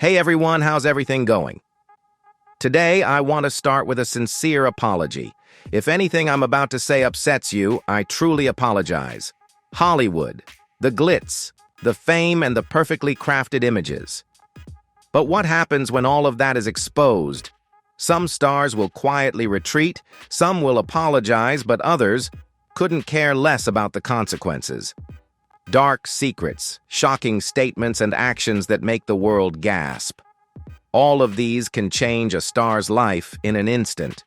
Hey everyone, how's everything going? Today, I want to start with a sincere apology. If anything I'm about to say upsets you, I truly apologize. Hollywood, the glitz, the fame, and the perfectly crafted images. But what happens when all of that is exposed? Some stars will quietly retreat, some will apologize, but others couldn't care less about the consequences. Dark secrets, shocking statements, and actions that make the world gasp. All of these can change a star's life in an instant.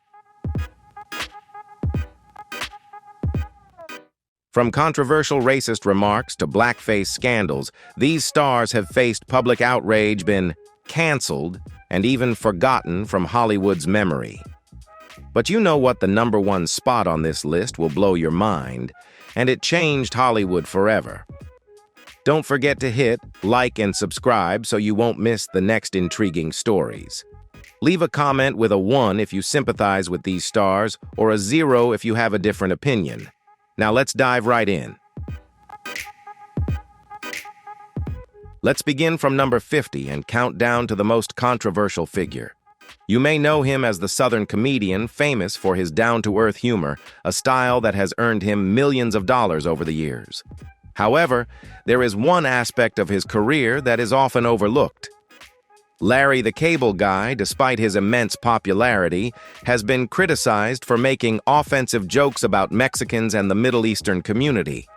From controversial racist remarks to blackface scandals, these stars have faced public outrage, been canceled, and even forgotten from Hollywood's memory. But you know what? The #1 spot on this list will blow your mind, and it changed Hollywood forever. Don't forget to hit like and subscribe so you won't miss the next intriguing stories. Leave a comment with a 1 if you sympathize with these stars, or a 0 if you have a different opinion. Now let's dive right in. Let's begin from number 50 and count down to the most controversial figure. You may know him as the Southern comedian, famous for his down-to-earth humor, a style that has earned him millions of dollars over the years. However, there is one aspect of his career that is often overlooked. Larry the Cable Guy, despite his immense popularity, has been criticized for making offensive jokes about Mexicans and the Middle Eastern community.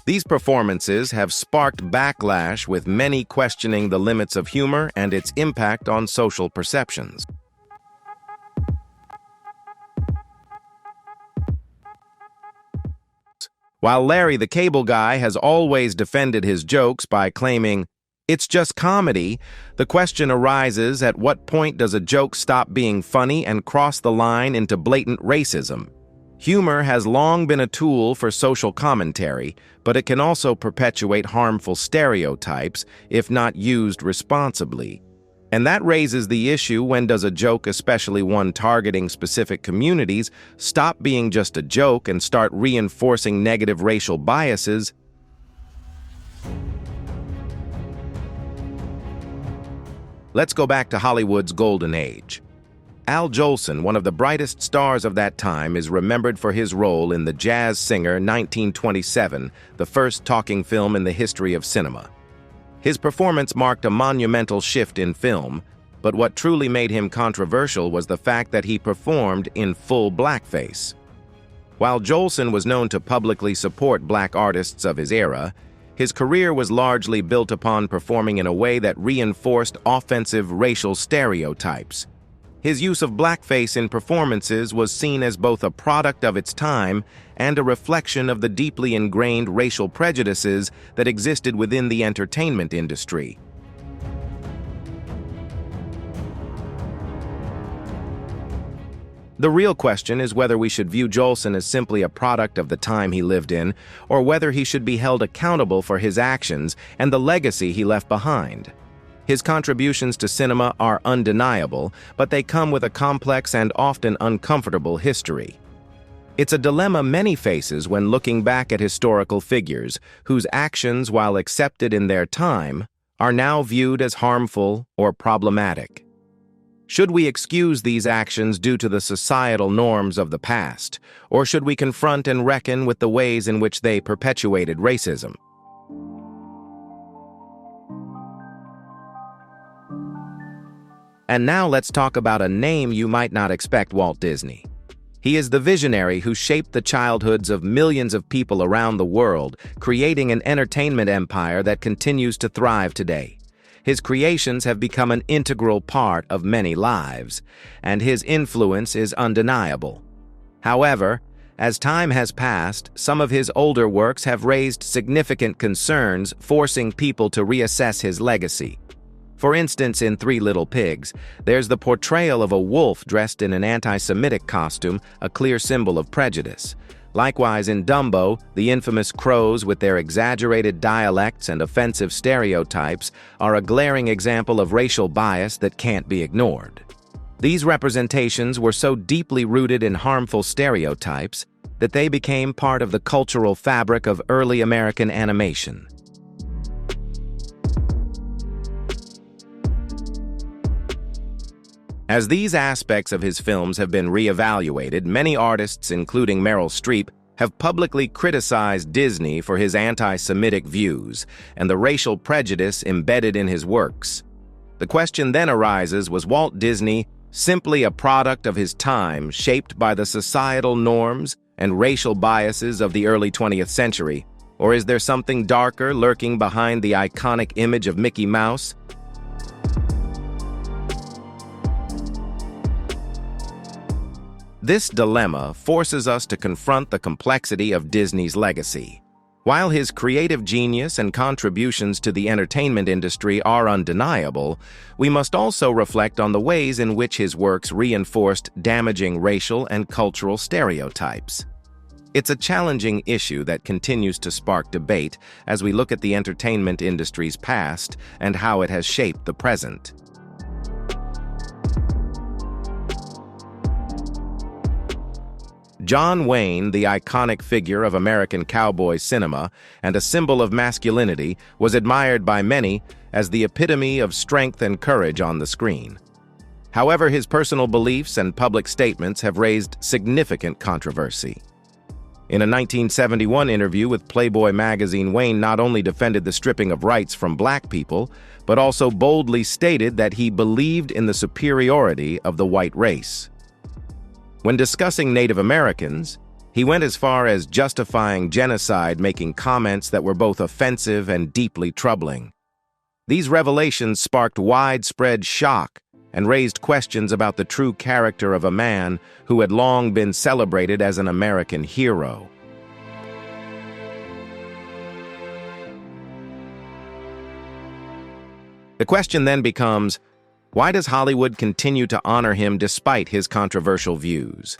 These performances have sparked backlash, with many questioning the limits of humor and its impact on social perceptions. While Larry the Cable Guy has always defended his jokes by claiming, "It's just comedy," the question arises, at what point does a joke stop being funny and cross the line into blatant racism? Humor has long been a tool for social commentary, but it can also perpetuate harmful stereotypes if not used responsibly. And that raises the issue: when does a joke, especially one targeting specific communities, stop being just a joke and start reinforcing negative racial biases? Let's go back to Hollywood's golden age. Jolson, one of the brightest stars of that time, is remembered for his role in The Jazz Singer 1927, the first talking film in the history of cinema. His performance marked a monumental shift in film, but what truly made him controversial was the fact that he performed in full blackface. While Jolson was known to publicly support black artists of his era, his career was largely built upon performing in a way that reinforced offensive racial stereotypes. His use of blackface in performances was seen as both a product of its time and a reflection of the deeply ingrained racial prejudices that existed within the entertainment industry. The real question is whether we should view Jolson as simply a product of the time he lived in, or whether he should be held accountable for his actions and the legacy he left behind. His contributions to cinema are undeniable, but they come with a complex and often uncomfortable history. It's a dilemma many faces when looking back at historical figures whose actions, while accepted in their time, are now viewed as harmful or problematic. Should we excuse these actions due to the societal norms of the past, or should we confront and reckon with the ways in which they perpetuated racism? And now let's talk about a name you might not expect: Walt Disney. He is the visionary who shaped the childhoods of millions of people around the world, creating an entertainment empire that continues to thrive today. His creations have become an integral part of many lives, and his influence is undeniable. However, as time has passed, some of his older works have raised significant concerns, forcing people to reassess his legacy. For instance, in Three Little Pigs, there's the portrayal of a wolf dressed in an anti-Semitic costume, a clear symbol of prejudice. Likewise, in Dumbo, the infamous crows with their exaggerated dialects and offensive stereotypes are a glaring example of racial bias that can't be ignored. These representations were so deeply rooted in harmful stereotypes that they became part of the cultural fabric of early American animation. As these aspects of his films have been re-evaluated, many artists, including Meryl Streep, have publicly criticized Disney for his anti-Semitic views and the racial prejudice embedded in his works. The question then arises, was Walt Disney simply a product of his time, shaped by the societal norms and racial biases of the early 20th century? Or is there something darker lurking behind the iconic image of Mickey Mouse? This dilemma forces us to confront the complexity of Disney's legacy. While his creative genius and contributions to the entertainment industry are undeniable, we must also reflect on the ways in which his works reinforced damaging racial and cultural stereotypes. It's a challenging issue that continues to spark debate as we look at the entertainment industry's past and how it has shaped the present. John Wayne, the iconic figure of American cowboy cinema and a symbol of masculinity, was admired by many as the epitome of strength and courage on the screen. However, his personal beliefs and public statements have raised significant controversy. In a 1971 interview with Playboy magazine, Wayne not only defended the stripping of rights from black people, but also boldly stated that he believed in the superiority of the white race. When discussing Native Americans, he went as far as justifying genocide, making comments that were both offensive and deeply troubling. These revelations sparked widespread shock and raised questions about the true character of a man who had long been celebrated as an American hero. The question then becomes, why does Hollywood continue to honor him despite his controversial views?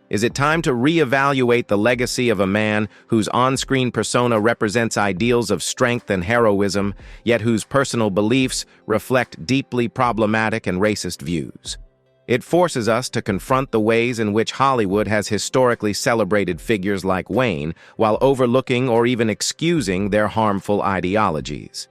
Is it time to reevaluate the legacy of a man whose on-screen persona represents ideals of strength and heroism, yet whose personal beliefs reflect deeply problematic and racist views? It forces us to confront the ways in which Hollywood has historically celebrated figures like Wayne while overlooking or even excusing their harmful ideologies.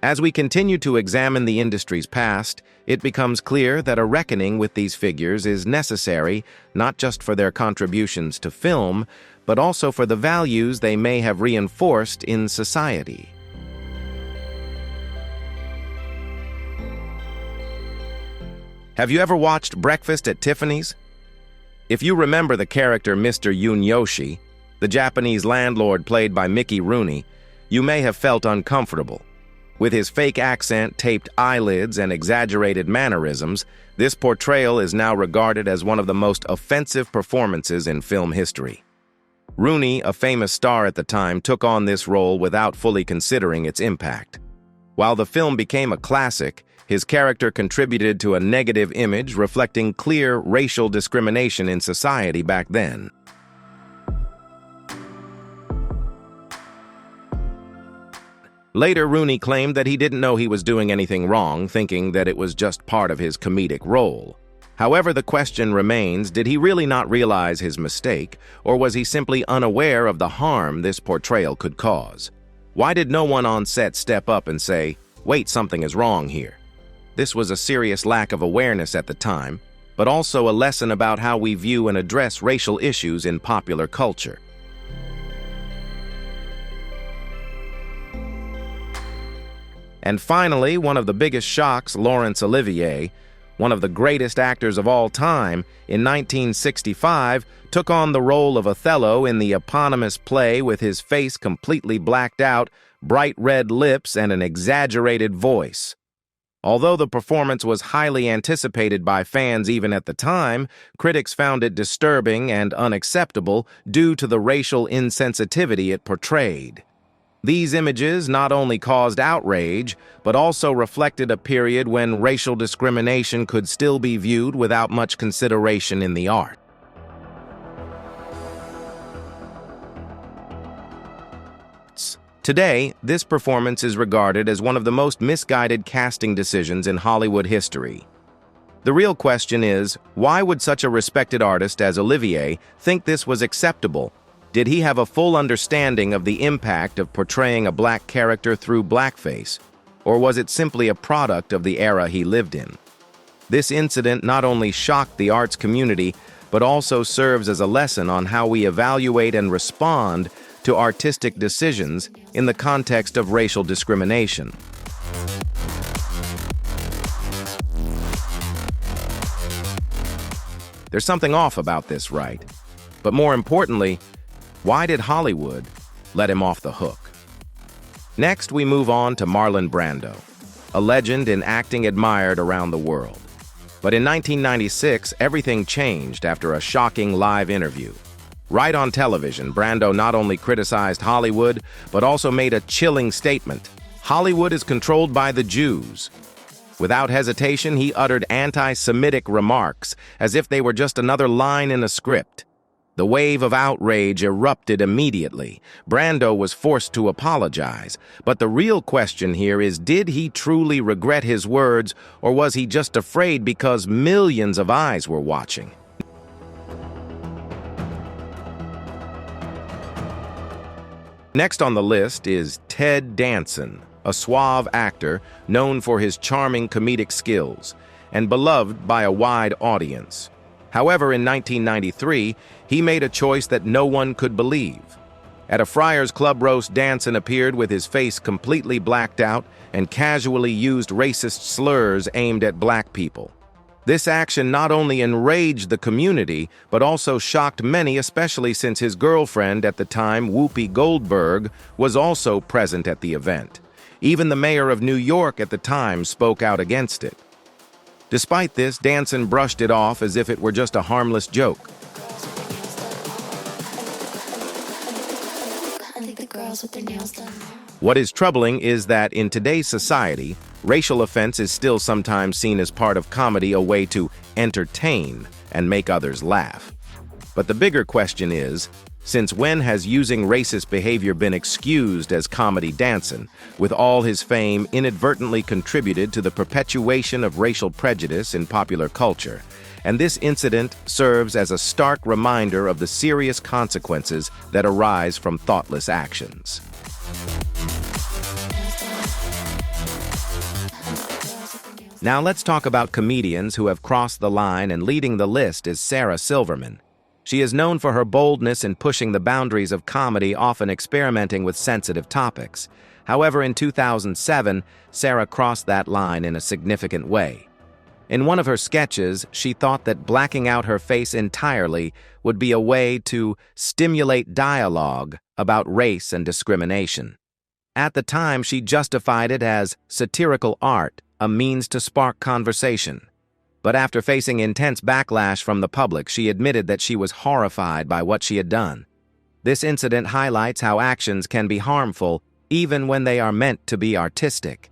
As we continue to examine the industry's past, it becomes clear that a reckoning with these figures is necessary not just for their contributions to film, but also for the values they may have reinforced in society. Have you ever watched Breakfast at Tiffany's? If you remember the character Mr. Yunyoshi, the Japanese landlord played by Mickey Rooney, you may have felt uncomfortable. With his fake accent, taped eyelids, and exaggerated mannerisms, this portrayal is now regarded as one of the most offensive performances in film history. Rooney, a famous star at the time, took on this role without fully considering its impact. While the film became a classic, his character contributed to a negative image reflecting clear racial discrimination in society back then. Later, Rooney claimed that he didn't know he was doing anything wrong, thinking that it was just part of his comedic role. However, the question remains, did he really not realize his mistake, or was he simply unaware of the harm this portrayal could cause? Why did no one on set step up and say, "Wait, something is wrong here"? This was a serious lack of awareness at the time, but also a lesson about how we view and address racial issues in popular culture. And finally, one of the biggest shocks, Laurence Olivier, one of the greatest actors of all time, in 1965 took on the role of Othello in the eponymous play with his face completely blacked out, bright red lips, and an exaggerated voice. Although the performance was highly anticipated by fans even at the time, critics found it disturbing and unacceptable due to the racial insensitivity it portrayed. These images not only caused outrage, but also reflected a period when racial discrimination could still be viewed without much consideration in the art. Today, this performance is regarded as one of the most misguided casting decisions in Hollywood history. The real question is, why would such a respected artist as Olivier think this was acceptable? Did he have a full understanding of the impact of portraying a black character through blackface, or was it simply a product of the era he lived in? This incident not only shocked the arts community, but also serves as a lesson on how we evaluate and respond to artistic decisions in the context of racial discrimination. There's something off about this, right? But more importantly, why did Hollywood let him off the hook? Next, we move on to Marlon Brando, a legend in acting admired around the world. But in 1996, everything changed after a shocking live interview. Right on television, Brando not only criticized Hollywood, but also made a chilling statement: Hollywood is controlled by the Jews. Without hesitation, he uttered anti-Semitic remarks, as if they were just another line in a script. The wave of outrage erupted immediately. Brando was forced to apologize. But the real question here is, did he truly regret his words, or was he just afraid because millions of eyes were watching? Next on the list is Ted Danson, a suave actor known for his charming comedic skills and beloved by a wide audience. However, in 1993, he made a choice that no one could believe. At a Friars Club roast, Danson appeared with his face completely blacked out and casually used racist slurs aimed at black people. This action not only enraged the community, but also shocked many, especially since his girlfriend at the time, Whoopi Goldberg, was also present at the event. Even the mayor of New York at the time spoke out against it. Despite this, Danson brushed it off as if it were just a harmless joke. What is troubling is that in today's society, racial offense is still sometimes seen as part of comedy, a way to entertain and make others laugh. But the bigger question is, since when has using racist behavior been excused as comedy? Danson, with all his fame, inadvertently contributed to the perpetuation of racial prejudice in popular culture, and this incident serves as a stark reminder of the serious consequences that arise from thoughtless actions. Now let's talk about comedians who have crossed the line, and leading the list is Sarah Silverman. She is known for her boldness in pushing the boundaries of comedy, often experimenting with sensitive topics. However, in 2007, Sarah crossed that line in a significant way. In one of her sketches, she thought that blacking out her face entirely would be a way to stimulate dialogue about race and discrimination. At the time, she justified it as satirical art, a means to spark conversation. But after facing intense backlash from the public, she admitted that she was horrified by what she had done. This incident highlights how actions can be harmful, even when they are meant to be artistic.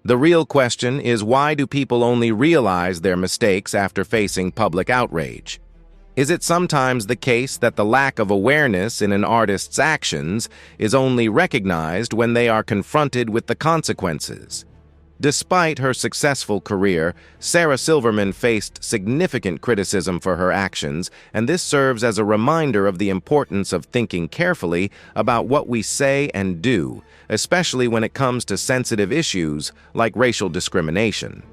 The real question is, why do people only realize their mistakes after facing public outrage? Is it sometimes the case that the lack of awareness in an artist's actions is only recognized when they are confronted with the consequences? Despite her successful career, Sarah Silverman faced significant criticism for her actions, and this serves as a reminder of the importance of thinking carefully about what we say and do, especially when it comes to sensitive issues like racial discrimination.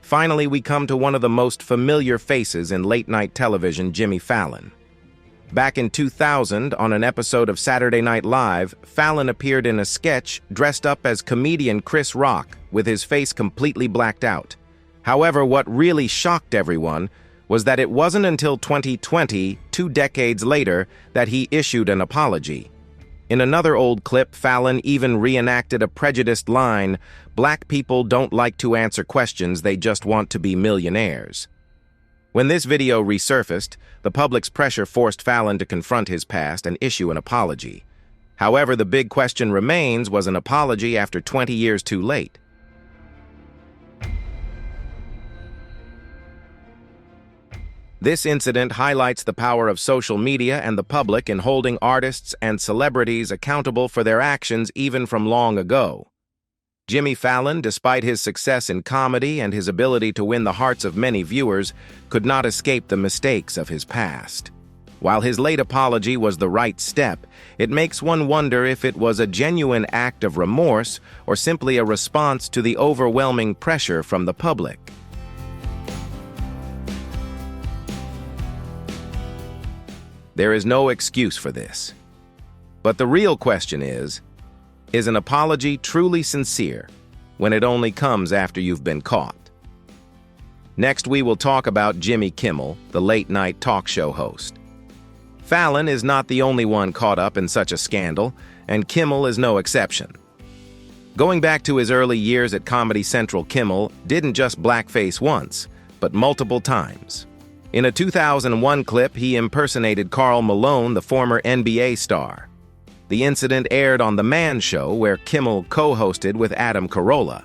Finally, we come to one of the most familiar faces in late-night television, Jimmy Fallon. Back in 2000, on an episode of Saturday Night Live, Fallon appeared in a sketch dressed up as comedian Chris Rock, with his face completely blacked out. However, what really shocked everyone was that it wasn't until 2020, 2 decades later, that he issued an apology. In another old clip, Fallon even reenacted a prejudiced line, "Black people don't like to answer questions, they just want to be millionaires." When this video resurfaced, the public's pressure forced Fallon to confront his past and issue an apology. However, the big question remains, was an apology after 20 years too late? This incident highlights the power of social media and the public in holding artists and celebrities accountable for their actions even from long ago. Jimmy Fallon, despite his success in comedy and his ability to win the hearts of many viewers, could not escape the mistakes of his past. While his late apology was the right step, it makes one wonder if it was a genuine act of remorse or simply a response to the overwhelming pressure from the public. There is no excuse for this. But the real question is an apology truly sincere when it only comes after you've been caught? Next, we will talk about Jimmy Kimmel, the late-night talk show host. Fallon is not the only one caught up in such a scandal, and Kimmel is no exception. Going back to his early years at Comedy Central, Kimmel didn't just blackface once, but multiple times. In a 2001 clip, he impersonated Karl Malone, the former NBA star. The incident aired on The Man Show, where Kimmel co-hosted with Adam Carolla.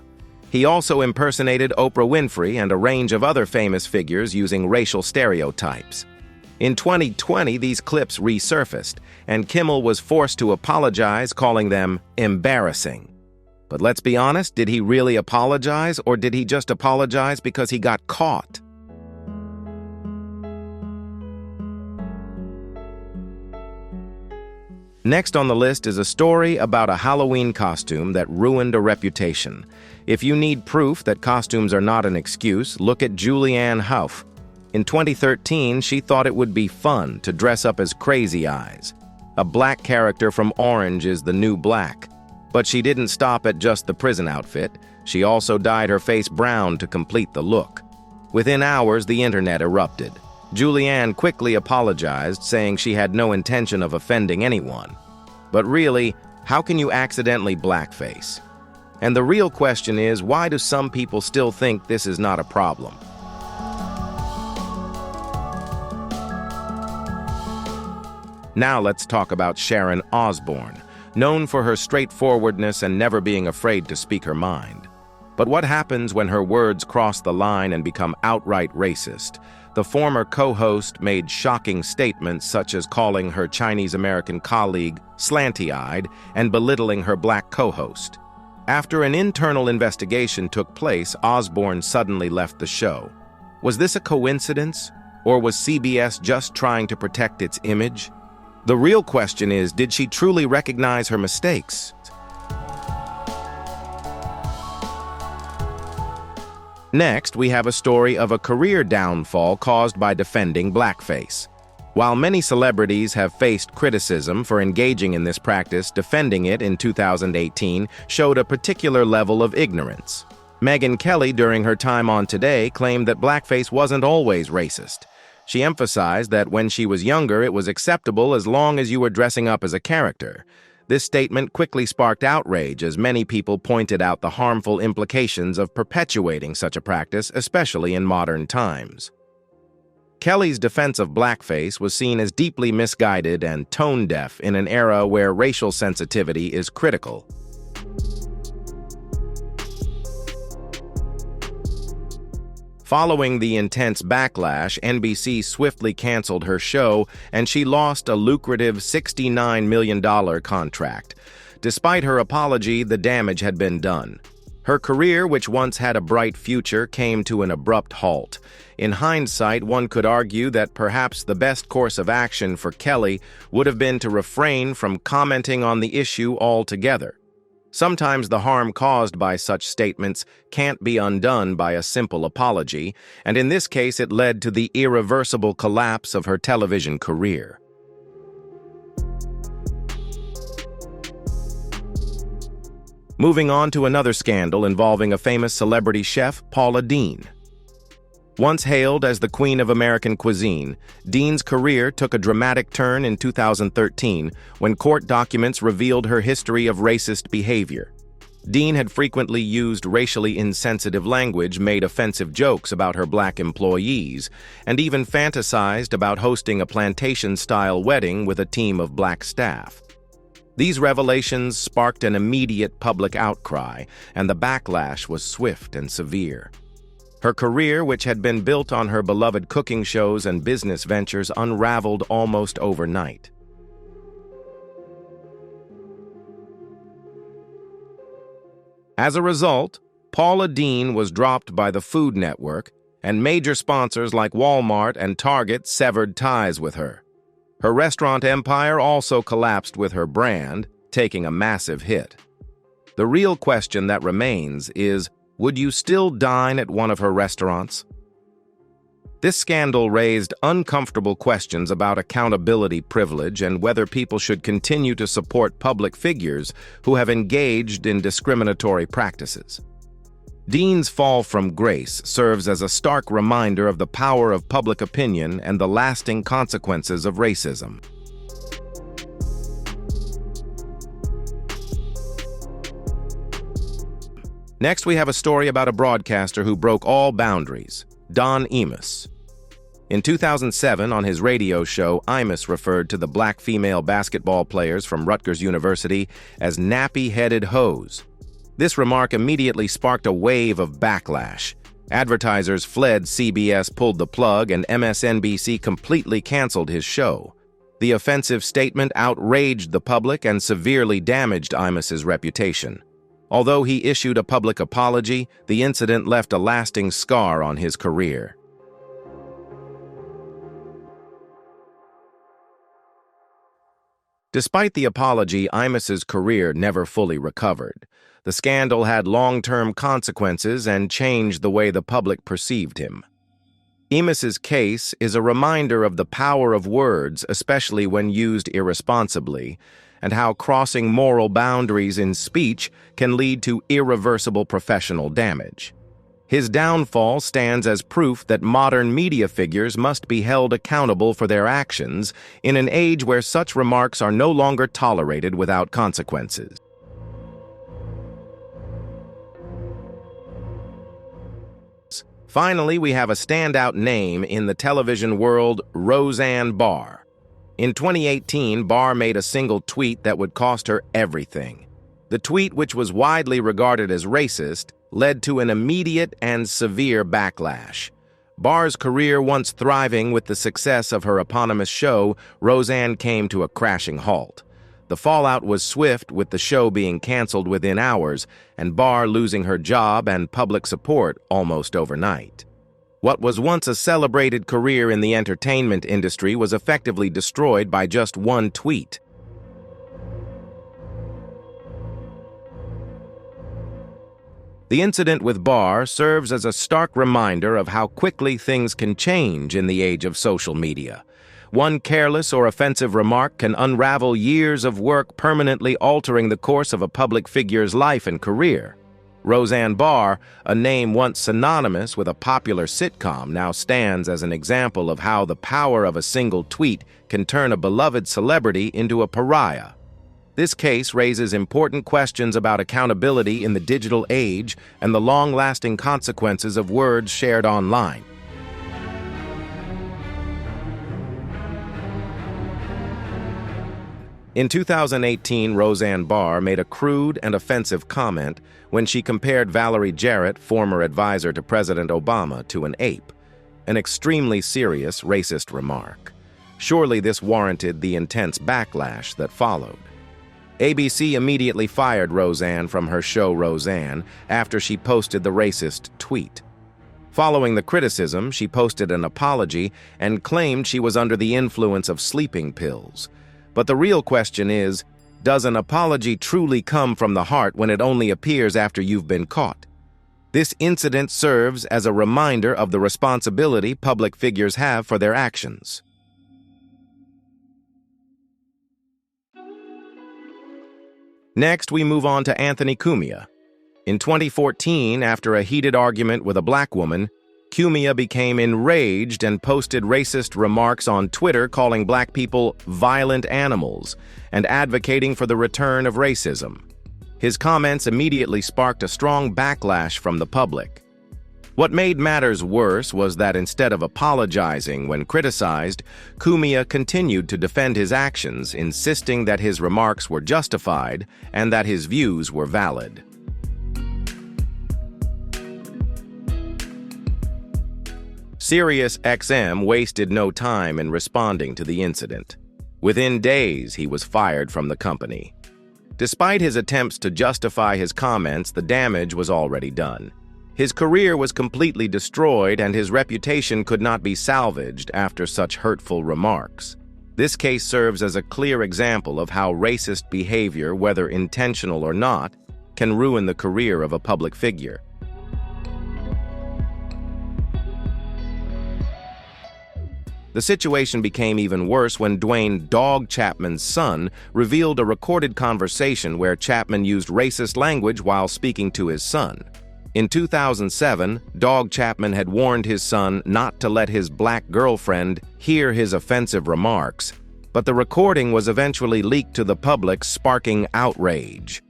He also impersonated Oprah Winfrey and a range of other famous figures using racial stereotypes. In 2020, these clips resurfaced, and Kimmel was forced to apologize, calling them embarrassing. But let's be honest, did he really apologize, or did he just apologize because he got caught? Next on the list is a story about a Halloween costume that ruined a reputation. If you need proof that costumes are not an excuse, look at Julianne Hough. In 2013, she thought it would be fun to dress up as Crazy Eyes, a black character from Orange is the New Black. But she didn't stop at just the prison outfit. She also dyed her face brown to complete the look. Within hours, the internet erupted. Julianne quickly apologized, saying she had no intention of offending anyone. But really, how can you accidentally blackface? And the real question is, why do some people still think this is not a problem? Now let's talk about Sharon Osbourne, known for her straightforwardness and never being afraid to speak her mind. But what happens when her words cross the line and become outright racist? The former co-host made shocking statements such as calling her Chinese-American colleague slanty-eyed and belittling her black co-host. After an internal investigation took place, Osbourne suddenly left the show. Was this a coincidence, or was CBS just trying to protect its image? The real question is, did she truly recognize her mistakes? Next, we have a story of a career downfall caused by defending blackface. While many celebrities have faced criticism for engaging in this practice, defending it in 2018 showed a particular level of ignorance. Megyn Kelly, during her time on Today, claimed that blackface wasn't always racist. She emphasized that when she was younger, it was acceptable as long as you were dressing up as a character. This statement quickly sparked outrage as many people pointed out the harmful implications of perpetuating such a practice, especially in modern times. Kelly's defense of blackface was seen as deeply misguided and tone-deaf in an era where racial sensitivity is critical. Following the intense backlash, NBC swiftly canceled her show, and she lost a lucrative $69 million contract. Despite her apology, the damage had been done. Her career, which once had a bright future, came to an abrupt halt. In hindsight, one could argue that perhaps the best course of action for Kelly would have been to refrain from commenting on the issue altogether. Sometimes the harm caused by such statements can't be undone by a simple apology, and in this case it led to the irreversible collapse of her television career. Moving on to another scandal involving a famous celebrity chef, Paula Deen. Once hailed as the queen of American cuisine, Deen's career took a dramatic turn in 2013 when court documents revealed her history of racist behavior. Deen had frequently used racially insensitive language, made offensive jokes about her black employees, and even fantasized about hosting a plantation-style wedding with a team of black staff. These revelations sparked an immediate public outcry, and the backlash was swift and severe. Her career, which had been built on her beloved cooking shows and business ventures, unraveled almost overnight. As a result, Paula Deen was dropped by the Food Network, and major sponsors like Walmart and Target severed ties with her. Her restaurant empire also collapsed with her brand, taking a massive hit. The real question that remains is, would you still dine at one of her restaurants? This scandal raised uncomfortable questions about accountability privilege and whether people should continue to support public figures who have engaged in discriminatory practices. Deen's fall from grace serves as a stark reminder of the power of public opinion and the lasting consequences of racism. Next, we have a story about a broadcaster who broke all boundaries, Don Imus. In 2007, on his radio show, Imus referred to the black female basketball players from Rutgers University as nappy-headed hoes. This remark immediately sparked a wave of backlash. Advertisers fled, CBS pulled the plug, and MSNBC completely canceled his show. The offensive statement outraged the public and severely damaged Imus's reputation. Although he issued a public apology, the incident left a lasting scar on his career. Despite the apology, Imus's career never fully recovered. The scandal had long-term consequences and changed the way the public perceived him. Imus's case is a reminder of the power of words, especially when used irresponsibly, and how crossing moral boundaries in speech can lead to irreversible professional damage. His downfall stands as proof that modern media figures must be held accountable for their actions in an age where such remarks are no longer tolerated without consequences. Finally, we have a standout name in the television world, Roseanne Barr. In 2018, Barr made a single tweet that would cost her everything. The tweet, which was widely regarded as racist, led to an immediate and severe backlash. Barr's career once thriving with the success of her eponymous show, Roseanne came to a crashing halt. The fallout was swift, with the show being canceled within hours and Barr losing her job and public support almost overnight. What was once a celebrated career in the entertainment industry was effectively destroyed by just one tweet. The incident with Barr serves as a stark reminder of how quickly things can change in the age of social media. One careless or offensive remark can unravel years of work, permanently altering the course of a public figure's life and career. Roseanne Barr, a name once synonymous with a popular sitcom, now stands as an example of how the power of a single tweet can turn a beloved celebrity into a pariah. This case raises important questions about accountability in the digital age and the long-lasting consequences of words shared online. In 2018, Roseanne Barr made a crude and offensive comment when she compared Valerie Jarrett, former advisor to President Obama, to an ape, an extremely serious racist remark. Surely this warranted the intense backlash that followed. ABC immediately fired Roseanne from her show Roseanne after she posted the racist tweet. Following the criticism, she posted an apology and claimed she was under the influence of sleeping pills. But the real question is, does an apology truly come from the heart when it only appears after you've been caught? This incident serves as a reminder of the responsibility public figures have for their actions. Next, we move on to Anthony Cumia. In 2014, after a heated argument with a black woman, Cumia became enraged and posted racist remarks on Twitter calling black people violent animals and advocating for the return of racism. His comments immediately sparked a strong backlash from the public. What made matters worse was that instead of apologizing when criticized, Cumia continued to defend his actions, insisting that his remarks were justified and that his views were valid. SiriusXM wasted no time in responding to the incident. Within days, he was fired from the company. Despite his attempts to justify his comments, the damage was already done. His career was completely destroyed and his reputation could not be salvaged after such hurtful remarks. This case serves as a clear example of how racist behavior, whether intentional or not, can ruin the career of a public figure. The situation became even worse when Dwayne "Dog" Chapman's son revealed a recorded conversation where Chapman used racist language while speaking to his son. In 2007, Dog Chapman had warned his son not to let his black girlfriend hear his offensive remarks, but the recording was eventually leaked to the public, sparking outrage.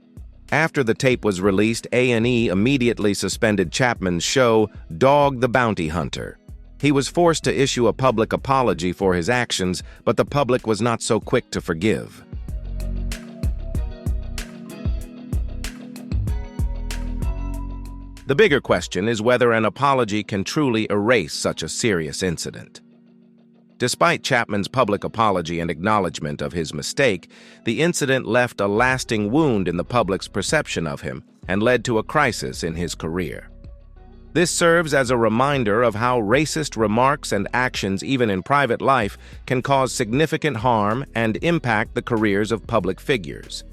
After the tape was released, A&E immediately suspended Chapman's show, Dog the Bounty Hunter. He was forced to issue a public apology for his actions, but the public was not so quick to forgive. The bigger question is whether an apology can truly erase such a serious incident. Despite Chapman's public apology and acknowledgement of his mistake, the incident left a lasting wound in the public's perception of him and led to a crisis in his career. This serves as a reminder of how racist remarks and actions, even in private life, can cause significant harm and impact the careers of public figures.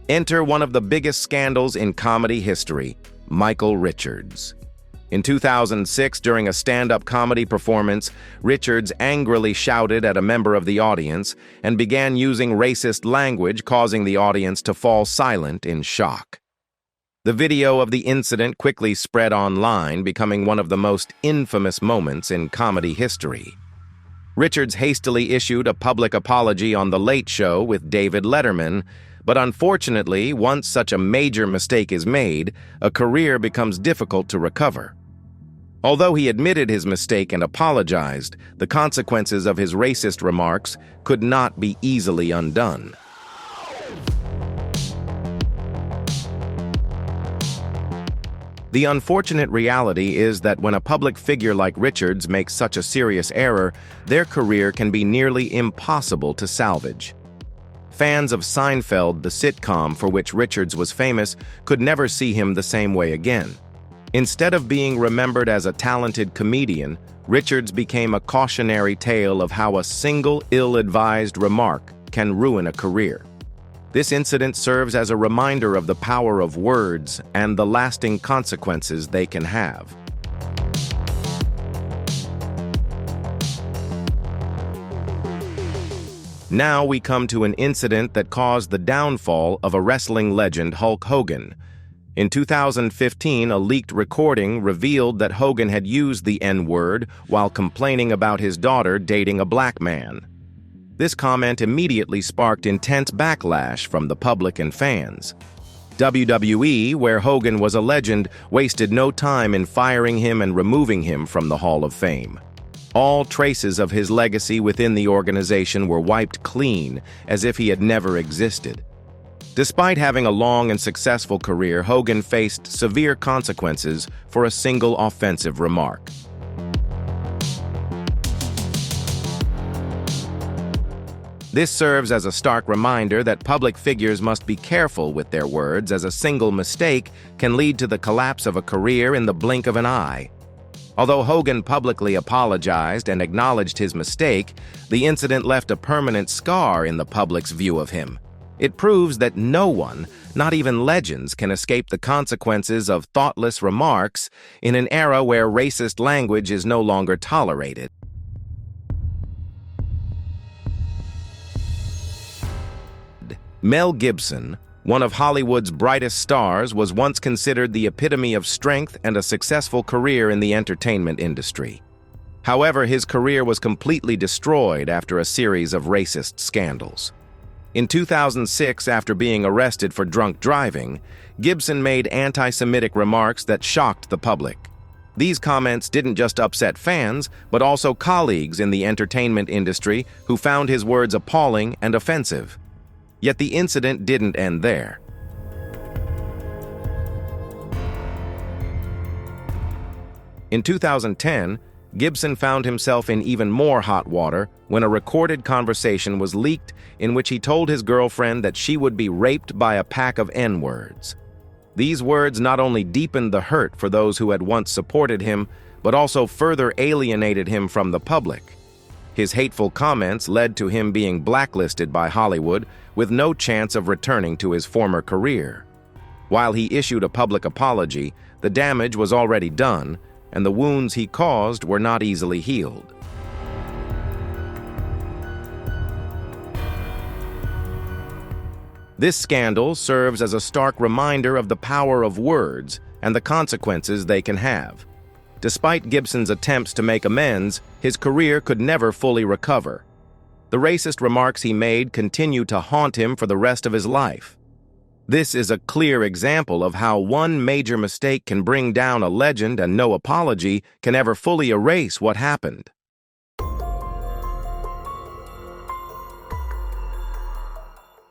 Enter one of the biggest scandals in comedy history, Michael Richards. In 2006, during a stand-up comedy performance, Richards angrily shouted at a member of the audience and began using racist language, causing the audience to fall silent in shock. The video of the incident quickly spread online, becoming one of the most infamous moments in comedy history. Richards hastily issued a public apology on The Late Show with David Letterman, but unfortunately, once such a major mistake is made, a career becomes difficult to recover. Although he admitted his mistake and apologized, the consequences of his racist remarks could not be easily undone. The unfortunate reality is that when a public figure like Richards makes such a serious error, their career can be nearly impossible to salvage. Fans of Seinfeld, the sitcom for which Richards was famous, could never see him the same way again. Instead of being remembered as a talented comedian, Richards became a cautionary tale of how a single ill-advised remark can ruin a career. This incident serves as a reminder of the power of words and the lasting consequences they can have. Now we come to an incident that caused the downfall of a wrestling legend, Hulk Hogan. In 2015, a leaked recording revealed that Hogan had used the N-word while complaining about his daughter dating a black man. This comment immediately sparked intense backlash from the public and fans. WWE, where Hogan was a legend, wasted no time in firing him and removing him from the Hall of Fame. All traces of his legacy within the organization were wiped clean, as if he had never existed. Despite having a long and successful career, Hogan faced severe consequences for a single offensive remark. This serves as a stark reminder that public figures must be careful with their words, as a single mistake can lead to the collapse of a career in the blink of an eye. Although Hogan publicly apologized and acknowledged his mistake, the incident left a permanent scar in the public's view of him. It proves that no one, not even legends, can escape the consequences of thoughtless remarks in an era where racist language is no longer tolerated. Mel Gibson, one of Hollywood's brightest stars, was once considered the epitome of strength and a successful career in the entertainment industry. However, his career was completely destroyed after a series of racist scandals. In 2006, after being arrested for drunk driving, Gibson made anti-Semitic remarks that shocked the public. These comments didn't just upset fans, but also colleagues in the entertainment industry who found his words appalling and offensive. Yet the incident didn't end there. In 2010, Gibson found himself in even more hot water when a recorded conversation was leaked in which he told his girlfriend that she would be raped by a pack of N-words. These words not only deepened the hurt for those who had once supported him, but also further alienated him from the public. His hateful comments led to him being blacklisted by Hollywood with no chance of returning to his former career. While he issued a public apology, the damage was already done, and the wounds he caused were not easily healed. This scandal serves as a stark reminder of the power of words and the consequences they can have. Despite Gibson's attempts to make amends, his career could never fully recover. The racist remarks he made continue to haunt him for the rest of his life. This is a clear example of how one major mistake can bring down a legend and no apology can ever fully erase what happened.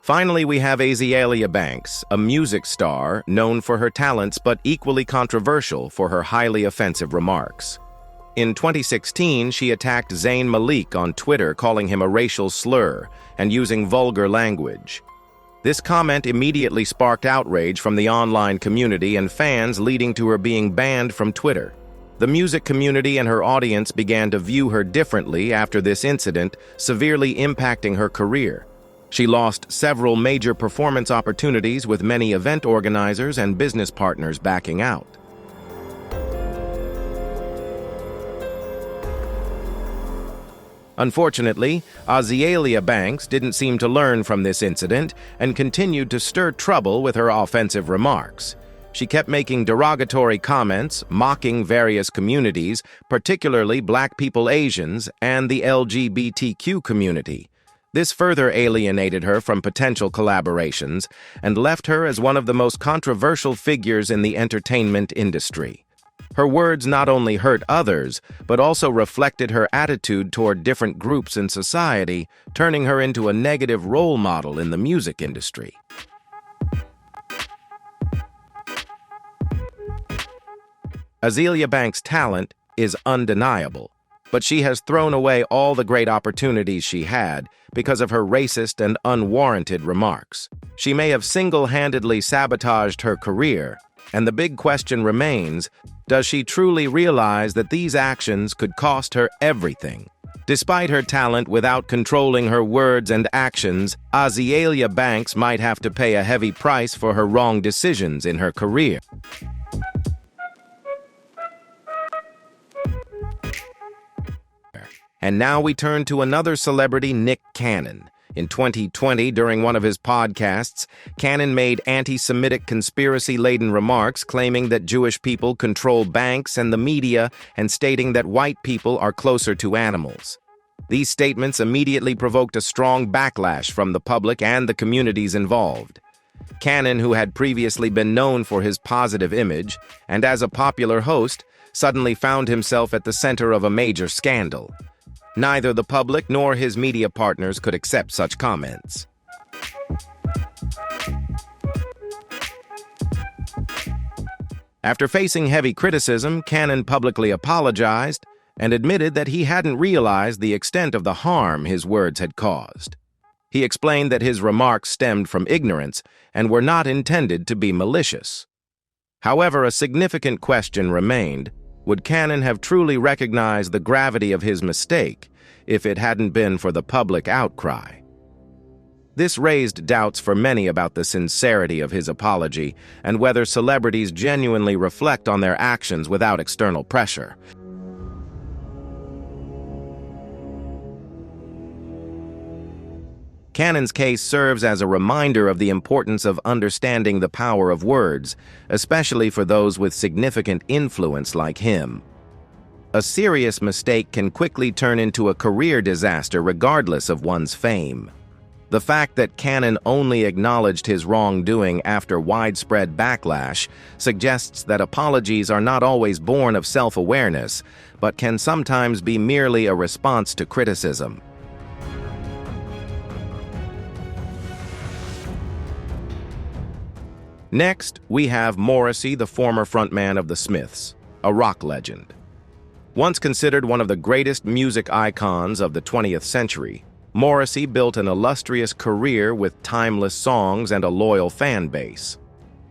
Finally, we have Azealia Banks, a music star known for her talents but equally controversial for her highly offensive remarks. In 2016, she attacked Zayn Malik on Twitter, calling him a racial slur and using vulgar language. This comment immediately sparked outrage from the online community and fans, leading to her being banned from Twitter. The music community and her audience began to view her differently after this incident, severely impacting her career. She lost several major performance opportunities, with many event organizers and business partners backing out. Unfortunately, Azealia Banks didn't seem to learn from this incident and continued to stir trouble with her offensive remarks. She kept making derogatory comments, mocking various communities, particularly Black people, Asians, and the LGBTQ community. This further alienated her from potential collaborations and left her as one of the most controversial figures in the entertainment industry. Her words not only hurt others, but also reflected her attitude toward different groups in society, turning her into a negative role model in the music industry. Azealia Banks' talent is undeniable, but she has thrown away all the great opportunities she had because of her racist and unwarranted remarks. She may have single-handedly sabotaged her career, and the big question remains, does she truly realize that these actions could cost her everything? Despite her talent, without controlling her words and actions, Azealia Banks might have to pay a heavy price for her wrong decisions in her career. And now we turn to another celebrity, Nick Cannon. In 2020, during one of his podcasts, Cannon made anti-Semitic conspiracy-laden remarks claiming that Jewish people control banks and the media and stating that white people are closer to animals. These statements immediately provoked a strong backlash from the public and the communities involved. Cannon, who had previously been known for his positive image and as a popular host, suddenly found himself at the center of a major scandal. Neither the public nor his media partners could accept such comments. After facing heavy criticism, Cannon publicly apologized and admitted that he hadn't realized the extent of the harm his words had caused. He explained that his remarks stemmed from ignorance and were not intended to be malicious. However, a significant question remained. Would Cannon have truly recognized the gravity of his mistake if it hadn't been for the public outcry? This raised doubts for many about the sincerity of his apology and whether celebrities genuinely reflect on their actions without external pressure. Cannon's case serves as a reminder of the importance of understanding the power of words, especially for those with significant influence like him. A serious mistake can quickly turn into a career disaster regardless of one's fame. The fact that Cannon only acknowledged his wrongdoing after widespread backlash suggests that apologies are not always born of self-awareness, but can sometimes be merely a response to criticism. Next, we have Morrissey, the former frontman of the Smiths, a rock legend. Once considered one of the greatest music icons of the 20th century, Morrissey built an illustrious career with timeless songs and a loyal fan base.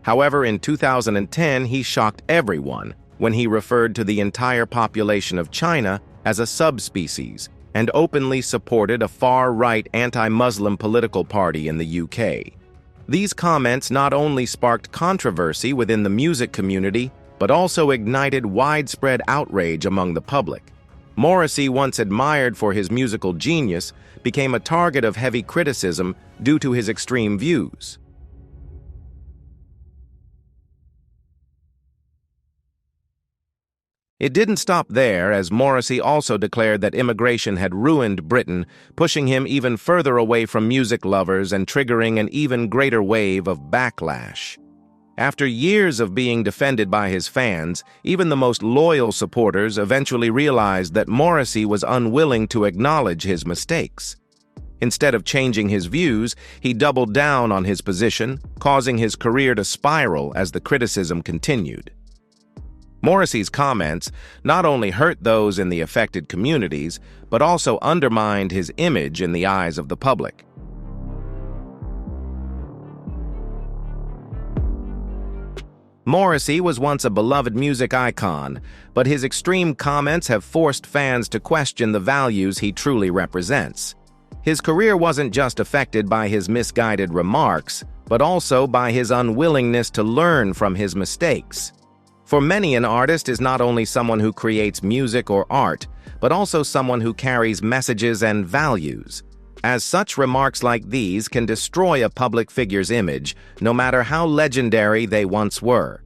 However, in 2010, he shocked everyone when he referred to the entire population of China as a subspecies and openly supported a far-right anti-Muslim political party in the UK. These comments not only sparked controversy within the music community, but also ignited widespread outrage among the public. Morrissey, once admired for his musical genius, became a target of heavy criticism due to his extreme views. It didn't stop there, as Morrissey also declared that immigration had ruined Britain, pushing him even further away from music lovers and triggering an even greater wave of backlash. After years of being defended by his fans, even the most loyal supporters eventually realized that Morrissey was unwilling to acknowledge his mistakes. Instead of changing his views, he doubled down on his position, causing his career to spiral as the criticism continued. Morrissey's comments not only hurt those in the affected communities, but also undermined his image in the eyes of the public. Morrissey was once a beloved music icon, but his extreme comments have forced fans to question the values he truly represents. His career wasn't just affected by his misguided remarks, but also by his unwillingness to learn from his mistakes. For many, an artist is not only someone who creates music or art, but also someone who carries messages and values. As such, remarks like these can destroy a public figure's image, no matter how legendary they once were.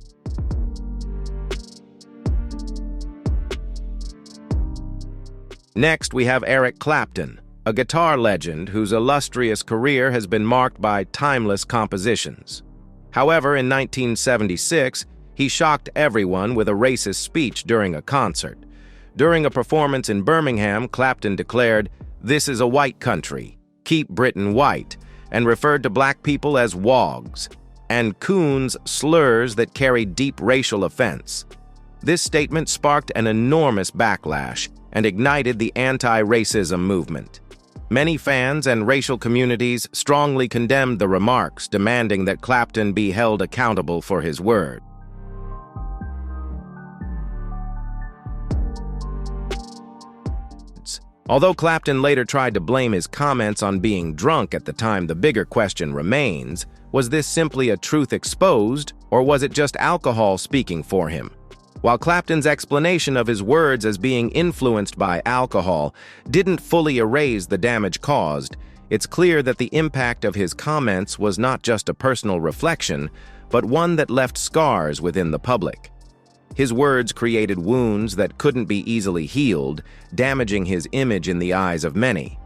Next, we have Eric Clapton, a guitar legend whose illustrious career has been marked by timeless compositions. However, in 1976, he shocked everyone with a racist speech during a concert. During a performance in Birmingham, Clapton declared, "This is a white country. Keep Britain white," and referred to black people as wogs, and coons, slurs that carried deep racial offense. This statement sparked an enormous backlash and ignited the anti-racism movement. Many fans and racial communities strongly condemned the remarks, demanding that Clapton be held accountable for his words. Although Clapton later tried to blame his comments on being drunk at the time, the bigger question remains, was this simply a truth exposed, or was it just alcohol speaking for him? While Clapton's explanation of his words as being influenced by alcohol didn't fully erase the damage caused, it's clear that the impact of his comments was not just a personal reflection, but one that left scars within the public. His words created wounds that couldn't be easily healed, damaging his image in the eyes of many.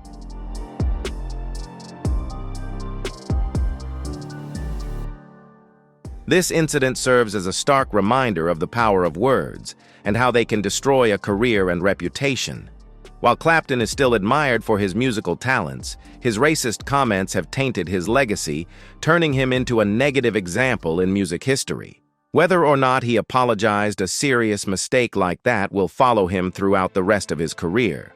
This incident serves as a stark reminder of the power of words and how they can destroy a career and reputation. While Clapton is still admired for his musical talents, his racist comments have tainted his legacy, turning him into a negative example in music history. Whether or not he apologized, a serious mistake like that will follow him throughout the rest of his career.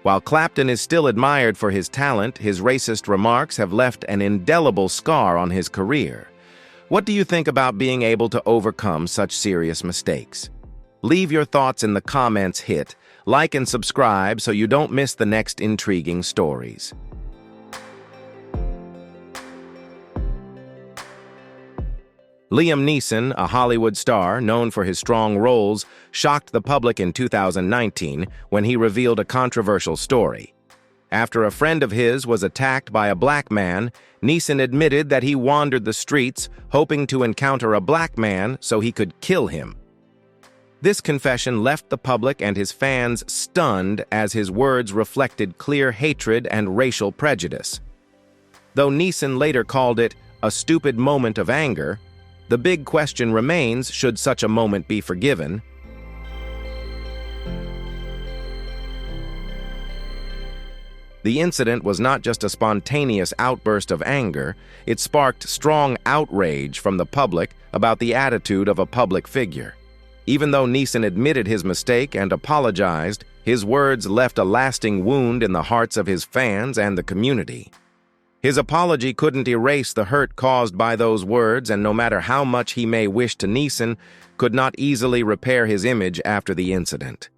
While Clapton is still admired for his talent, his racist remarks have left an indelible scar on his career. What do you think about being able to overcome such serious mistakes? Leave your thoughts in the comments, hit like and subscribe so you don't miss the next intriguing stories. Liam Neeson, a Hollywood star known for his strong roles, shocked the public in 2019 when he revealed a controversial story. After a friend of his was attacked by a black man, Neeson admitted that he wandered the streets hoping to encounter a black man so he could kill him. This confession left the public and his fans stunned, as his words reflected clear hatred and racial prejudice. Though Neeson later called it a stupid moment of anger, the big question remains, should such a moment be forgiven? The incident was not just a spontaneous outburst of anger, it sparked strong outrage from the public about the attitude of a public figure. Even though Neeson admitted his mistake and apologized, his words left a lasting wound in the hearts of his fans and the community. His apology couldn't erase the hurt caused by those words, and no matter how much he may wish to, Neeson could not easily repair his image after the incident.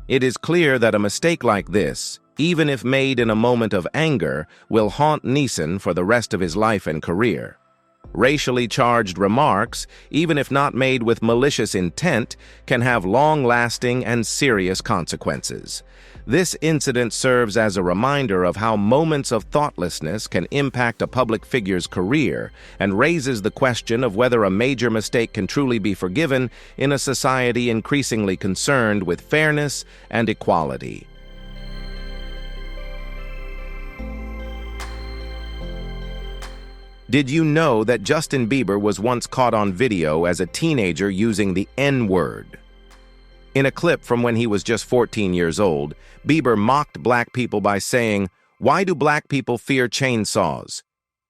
It is clear that a mistake like this, even if made in a moment of anger, will haunt Neeson for the rest of his life and career. Racially charged remarks, even if not made with malicious intent, can have long-lasting and serious consequences. This incident serves as a reminder of how moments of thoughtlessness can impact a public figure's career and raises the question of whether a major mistake can truly be forgiven in a society increasingly concerned with fairness and equality. Did you know that Justin Bieber was once caught on video as a teenager using the N-word? In a clip from when he was just 14 years old, Bieber mocked black people by saying, "Why do black people fear chainsaws?"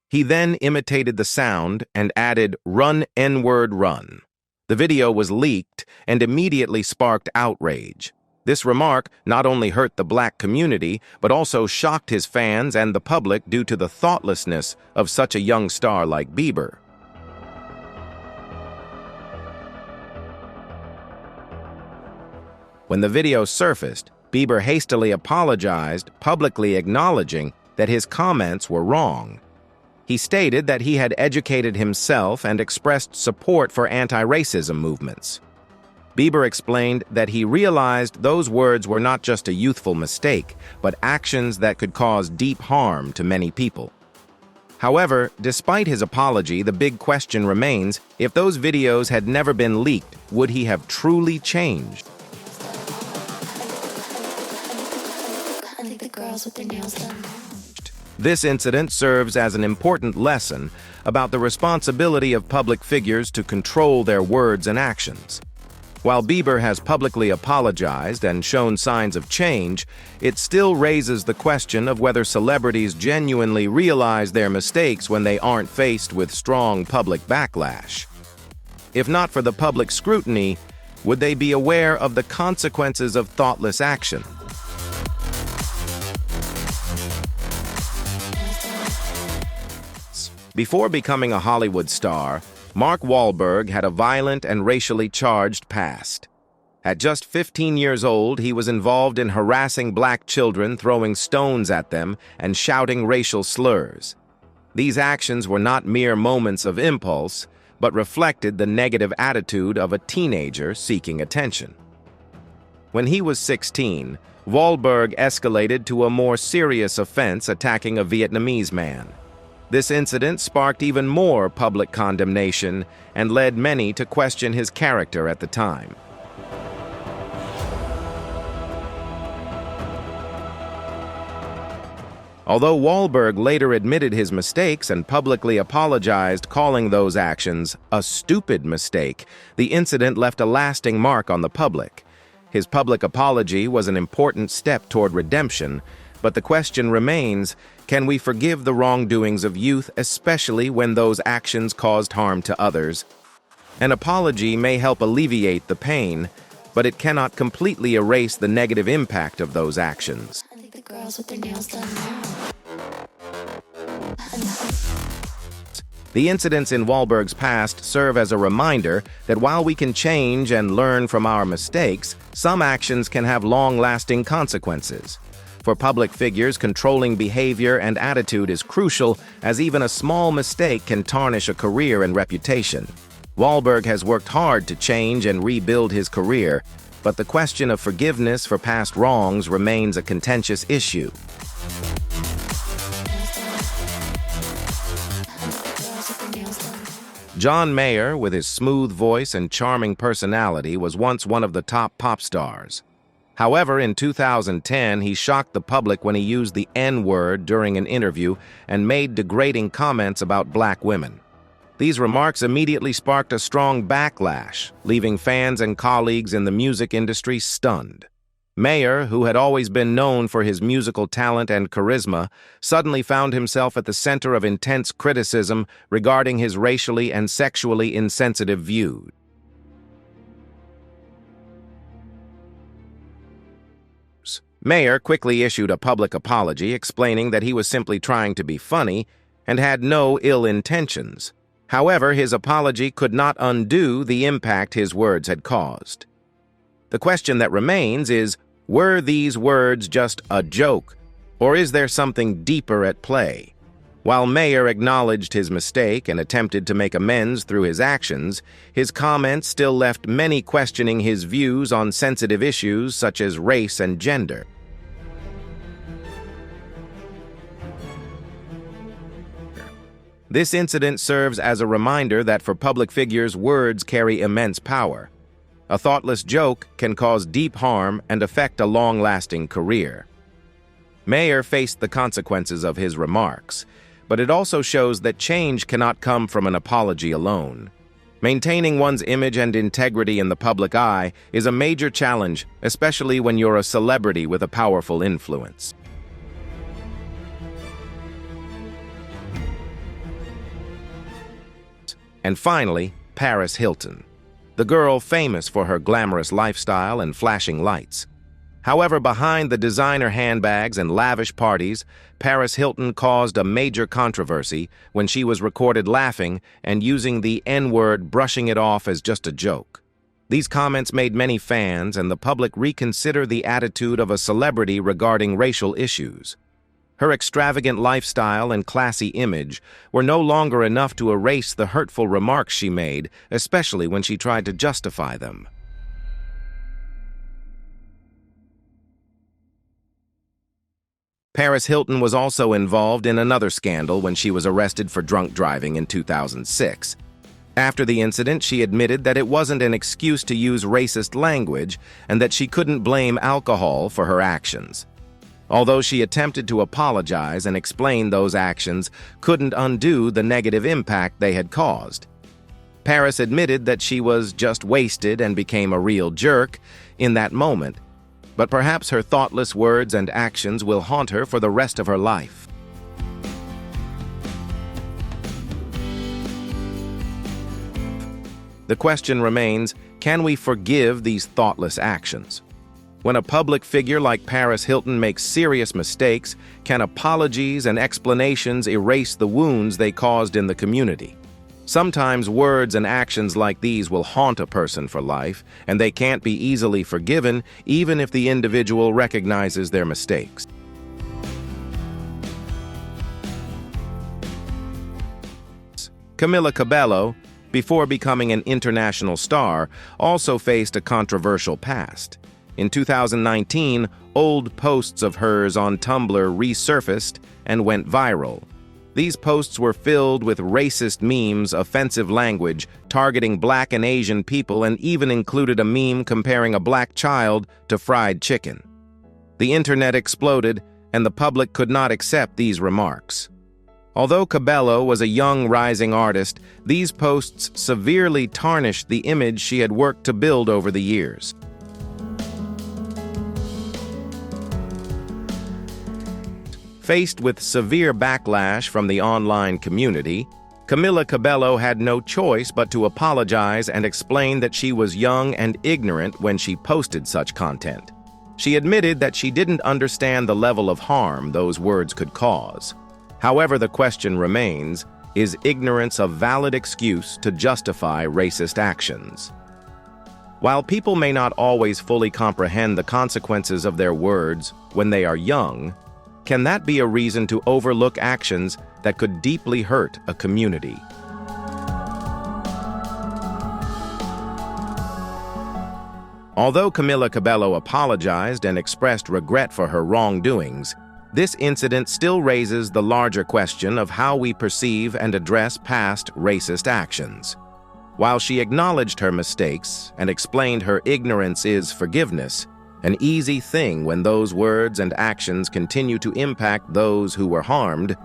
He then imitated the sound and added, "Run, N-word, run." The video was leaked and immediately sparked outrage. This remark not only hurt the black community, but also shocked his fans and the public due to the thoughtlessness of such a young star like Bieber. When the video surfaced, Bieber hastily apologized, publicly acknowledging that his comments were wrong. He stated that he had educated himself and expressed support for anti-racism movements. Bieber explained that he realized those words were not just a youthful mistake, but actions that could cause deep harm to many people. However, despite his apology, the big question remains, if those videos had never been leaked, would he have truly changed? This incident serves as an important lesson about the responsibility of public figures to control their words and actions. While Bieber has publicly apologized and shown signs of change, it still raises the question of whether celebrities genuinely realize their mistakes when they aren't faced with strong public backlash. If not for the public scrutiny, would they be aware of the consequences of thoughtless action? Before becoming a Hollywood star, Mark Wahlberg had a violent and racially charged past. At just 15 years old, he was involved in harassing black children, throwing stones at them, and shouting racial slurs. These actions were not mere moments of impulse, but reflected the negative attitude of a teenager seeking attention. When he was 16, Wahlberg escalated to a more serious offense, attacking a Vietnamese man. This incident sparked even more public condemnation and led many to question his character at the time. Although Wahlberg later admitted his mistakes and publicly apologized, calling those actions a stupid mistake, the incident left a lasting mark on the public. His public apology was an important step toward redemption, but the question remains, can we forgive the wrongdoings of youth, especially when those actions caused harm to others? An apology may help alleviate the pain, but it cannot completely erase the negative impact of those actions. I think the girls with their nails done now. The incidents in Wahlberg's past serve as a reminder that while we can change and learn from our mistakes, some actions can have long-lasting consequences. For public figures, controlling behavior and attitude is crucial, as even a small mistake can tarnish a career and reputation. Wahlberg has worked hard to change and rebuild his career, but the question of forgiveness for past wrongs remains a contentious issue. John Mayer, with his smooth voice and charming personality, was once one of the top pop stars. However, in 2010, he shocked the public when he used the N-word during an interview and made degrading comments about black women. These remarks immediately sparked a strong backlash, leaving fans and colleagues in the music industry stunned. Mayer, who had always been known for his musical talent and charisma, suddenly found himself at the center of intense criticism regarding his racially and sexually insensitive views. Mayer quickly issued a public apology explaining that he was simply trying to be funny and had no ill intentions. However, his apology could not undo the impact his words had caused. The question that remains is, were these words just a joke, or is there something deeper at play? While Mayer acknowledged his mistake and attempted to make amends through his actions, his comments still left many questioning his views on sensitive issues such as race and gender. This incident serves as a reminder that for public figures, words carry immense power. A thoughtless joke can cause deep harm and affect a long-lasting career. Mayer faced the consequences of his remarks, but it also shows that change cannot come from an apology alone. Maintaining one's image and integrity in the public eye is a major challenge, especially when you're a celebrity with a powerful influence. And finally, Paris Hilton, the girl famous for her glamorous lifestyle and flashing lights. However, behind the designer handbags and lavish parties, Paris Hilton caused a major controversy when she was recorded laughing and using the N-word, brushing it off as just a joke. These comments made many fans and the public reconsider the attitude of a celebrity regarding racial issues. Her extravagant lifestyle and classy image were no longer enough to erase the hurtful remarks she made, especially when she tried to justify them. Paris Hilton was also involved in another scandal when she was arrested for drunk driving in 2006. After the incident, she admitted that it wasn't an excuse to use racist language and that she couldn't blame alcohol for her actions. Although she attempted to apologize and explain those actions couldn't undo the negative impact they had caused. Paris admitted that she was just wasted and became a real jerk in that moment, but perhaps her thoughtless words and actions will haunt her for the rest of her life. The question remains, can we forgive these thoughtless actions? When a public figure like Paris Hilton makes serious mistakes, can apologies and explanations erase the wounds they caused in the community? Sometimes words and actions like these will haunt a person for life, and they can't be easily forgiven even if the individual recognizes their mistakes. Camila Cabello, before becoming an international star, also faced a controversial past. In 2019, old posts of hers on Tumblr resurfaced and went viral. These posts were filled with racist memes, offensive language, targeting Black and Asian people, and even included a meme comparing a black child to fried chicken. The internet exploded, and the public could not accept these remarks. Although Cabello was a young rising artist, these posts severely tarnished the image she had worked to build over the years. Faced with severe backlash from the online community, Camila Cabello had no choice but to apologize and explain that she was young and ignorant when she posted such content. She admitted that she didn't understand the level of harm those words could cause. However, the question remains, is ignorance a valid excuse to justify racist actions? While people may not always fully comprehend the consequences of their words when they are young, can that be a reason to overlook actions that could deeply hurt a community? Although Camila Cabello apologized and expressed regret for her wrongdoings, this incident still raises the larger question of how we perceive and address past racist actions. While she acknowledged her mistakes and explained her ignorance is forgiveness, an easy thing when those words and actions continue to impact those who were harmed.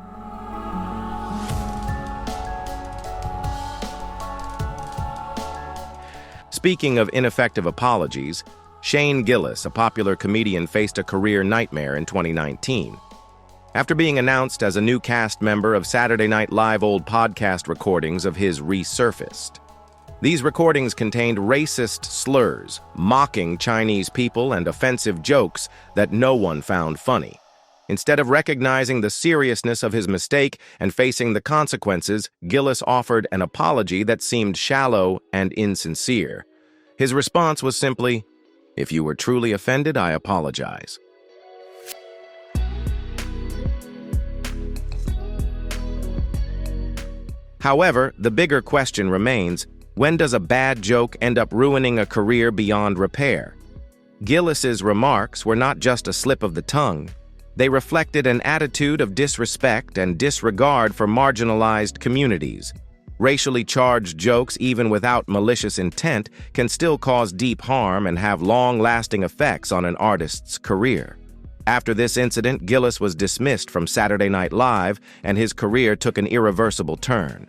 Speaking of ineffective apologies, Shane Gillis, a popular comedian, faced a career nightmare in 2019. After being announced as a new cast member of Saturday Night Live, old podcast recordings of his resurfaced. These recordings contained racist slurs, mocking Chinese people, and offensive jokes that no one found funny. Instead of recognizing the seriousness of his mistake and facing the consequences, Gillis offered an apology that seemed shallow and insincere. His response was simply, "If you were truly offended, I apologize." However, the bigger question remains, when does a bad joke end up ruining a career beyond repair? Gillis's remarks were not just a slip of the tongue. They reflected an attitude of disrespect and disregard for marginalized communities. Racially charged jokes, even without malicious intent, can still cause deep harm and have long-lasting effects on an artist's career. After this incident, Gillis was dismissed from Saturday Night Live, and his career took an irreversible turn.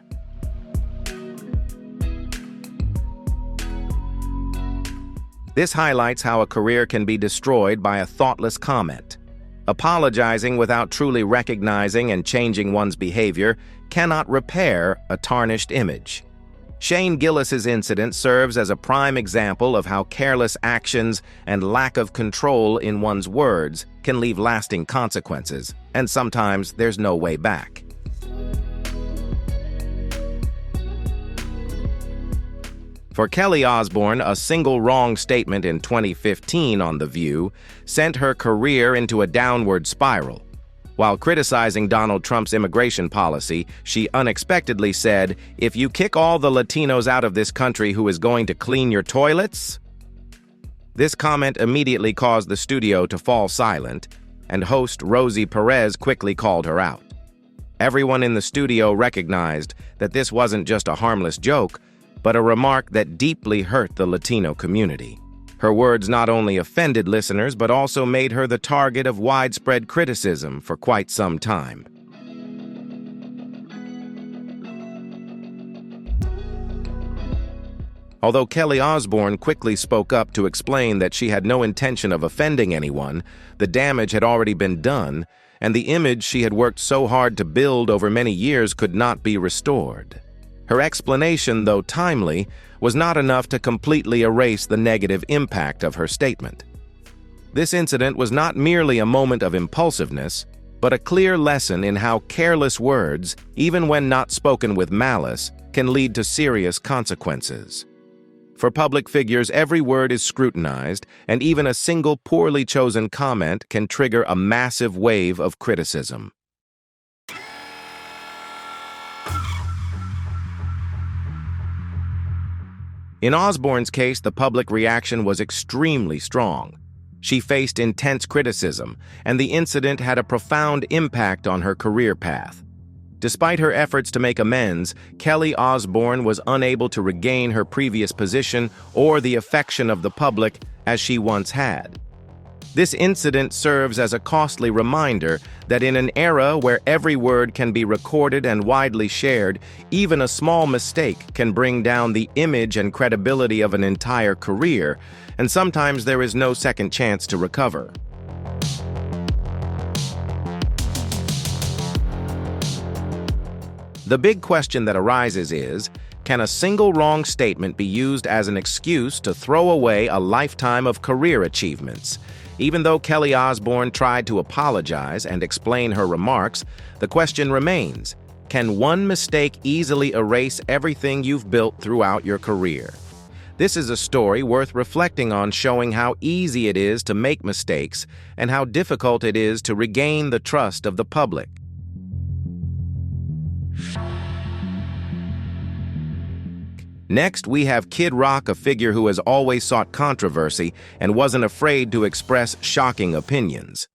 This highlights how a career can be destroyed by a thoughtless comment. Apologizing without truly recognizing and changing one's behavior cannot repair a tarnished image. Shane Gillis's incident serves as a prime example of how careless actions and lack of control in one's words can leave lasting consequences, and sometimes there's no way back. For Kelly Osbourne, a single wrong statement in 2015 on The View sent her career into a downward spiral. While criticizing Donald Trump's immigration policy, she unexpectedly said, "If you kick all the Latinos out of this country, who is going to clean your toilets?" This comment immediately caused the studio to fall silent, and host Rosie Perez quickly called her out. Everyone in the studio recognized that this wasn't just a harmless joke, but a remark that deeply hurt the Latino community. Her words not only offended listeners, but also made her the target of widespread criticism for quite some time. Although Kelly Osbourne quickly spoke up to explain that she had no intention of offending anyone, the damage had already been done, and the image she had worked so hard to build over many years could not be restored. Her explanation, though timely, was not enough to completely erase the negative impact of her statement. This incident was not merely a moment of impulsiveness, but a clear lesson in how careless words, even when not spoken with malice, can lead to serious consequences. For public figures, every word is scrutinized, and even a single poorly chosen comment can trigger a massive wave of criticism. In Osbourne's case, the public reaction was extremely strong. She faced intense criticism, and the incident had a profound impact on her career path. Despite her efforts to make amends, Kelly Osbourne was unable to regain her previous position or the affection of the public as she once had. This incident serves as a costly reminder that in an era where every word can be recorded and widely shared, even a small mistake can bring down the image and credibility of an entire career, and sometimes there is no second chance to recover. The big question that arises is, can a single wrong statement be used as an excuse to throw away a lifetime of career achievements? Even though Kelly Osbourne tried to apologize and explain her remarks, the question remains, can one mistake easily erase everything you've built throughout your career? This is a story worth reflecting on, showing how easy it is to make mistakes and how difficult it is to regain the trust of the public. Next, we have Kid Rock, a figure who has always sought controversy and wasn't afraid to express shocking opinions.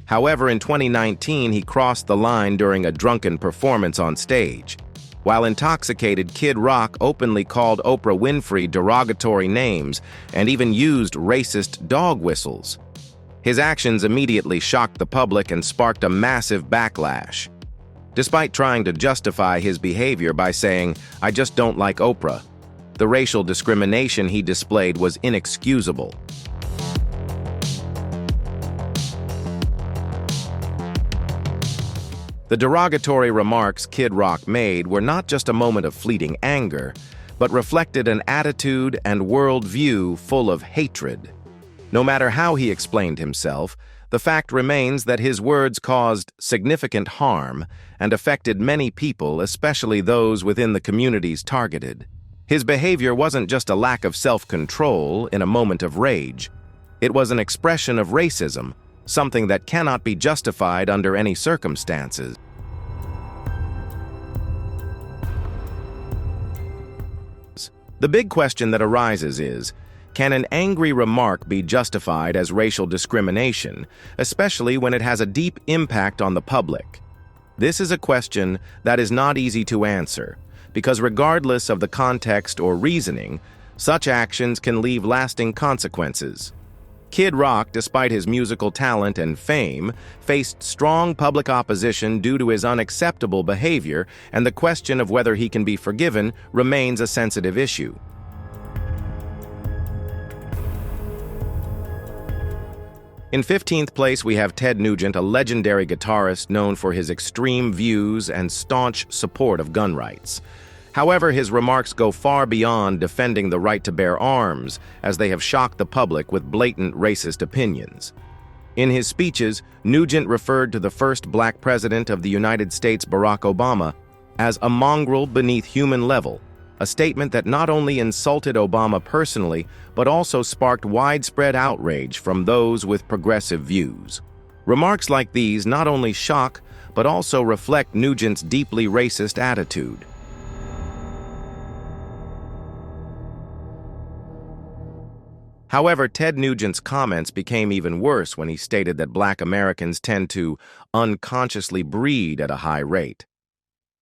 However, in 2019, he crossed the line during a drunken performance on stage. While intoxicated, Kid Rock openly called Oprah Winfrey derogatory names and even used racist dog whistles. His actions immediately shocked the public and sparked a massive backlash. Despite trying to justify his behavior by saying, "I just don't like Oprah," the racial discrimination he displayed was inexcusable. The derogatory remarks Kid Rock made were not just a moment of fleeting anger, but reflected an attitude and worldview full of hatred. No matter how he explained himself, the fact remains that his words caused significant harm and affected many people, especially those within the communities targeted. His behavior wasn't just a lack of self-control in a moment of rage. It was an expression of racism, something that cannot be justified under any circumstances. The big question that arises is, can an angry remark be justified as racial discrimination, especially when it has a deep impact on the public? This is a question that is not easy to answer, because regardless of the context or reasoning, such actions can leave lasting consequences. Kid Rock, despite his musical talent and fame, faced strong public opposition due to his unacceptable behavior, and the question of whether he can be forgiven remains a sensitive issue. In 15th place, we have Ted Nugent, a legendary guitarist known for his extreme views and staunch support of gun rights. However, his remarks go far beyond defending the right to bear arms, as they have shocked the public with blatant racist opinions. In his speeches, Nugent referred to the first black president of the United States, Barack Obama, as a mongrel beneath human level, a statement that not only insulted Obama personally, but also sparked widespread outrage from those with progressive views. Remarks like these not only shock, but also reflect Nugent's deeply racist attitude. However, Ted Nugent's comments became even worse when he stated that Black Americans tend to unconsciously breed at a high rate.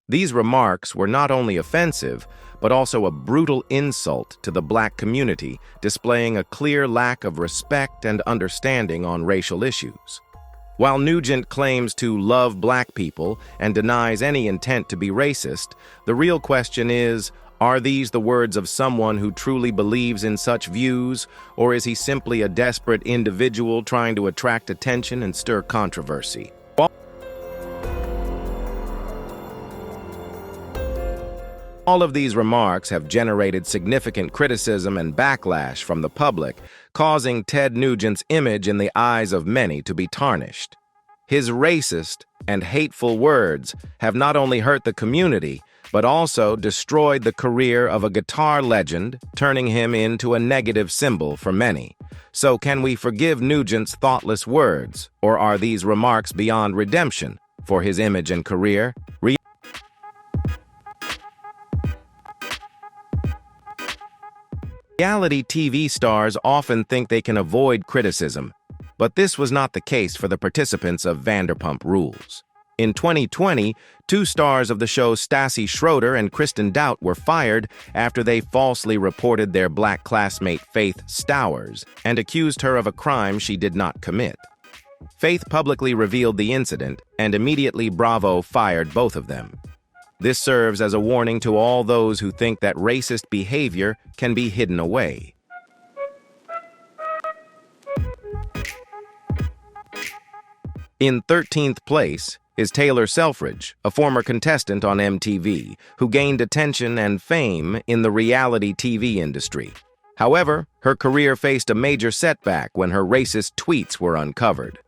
These remarks were not only offensive, but also a brutal insult to the Black community, displaying a clear lack of respect and understanding on racial issues. While Nugent claims to love Black people and denies any intent to be racist, the real question is, are these the words of someone who truly believes in such views, or is he simply a desperate individual trying to attract attention and stir controversy? All of these remarks have generated significant criticism and backlash from the public, causing Ted Nugent's image in the eyes of many to be tarnished. His racist and hateful words have not only hurt the community, but also destroyed the career of a guitar legend, turning him into a negative symbol for many. So can we forgive Nugent's thoughtless words, or are these remarks beyond redemption for his image and career? Reality TV stars often think they can avoid criticism, but this was not the case for the participants of Vanderpump Rules. In 2020, two stars of the show, Stassi Schroeder and Kristen Dout, were fired after they falsely reported their Black classmate Faith Stowers and accused her of a crime she did not commit. Faith publicly revealed the incident, and immediately Bravo fired both of them. This serves as a warning to all those who think that racist behavior can be hidden away. In 13th place is Taylor Selfridge, a former contestant on MTV, who gained attention and fame in the reality TV industry. However, her career faced a major setback when her racist tweets were uncovered.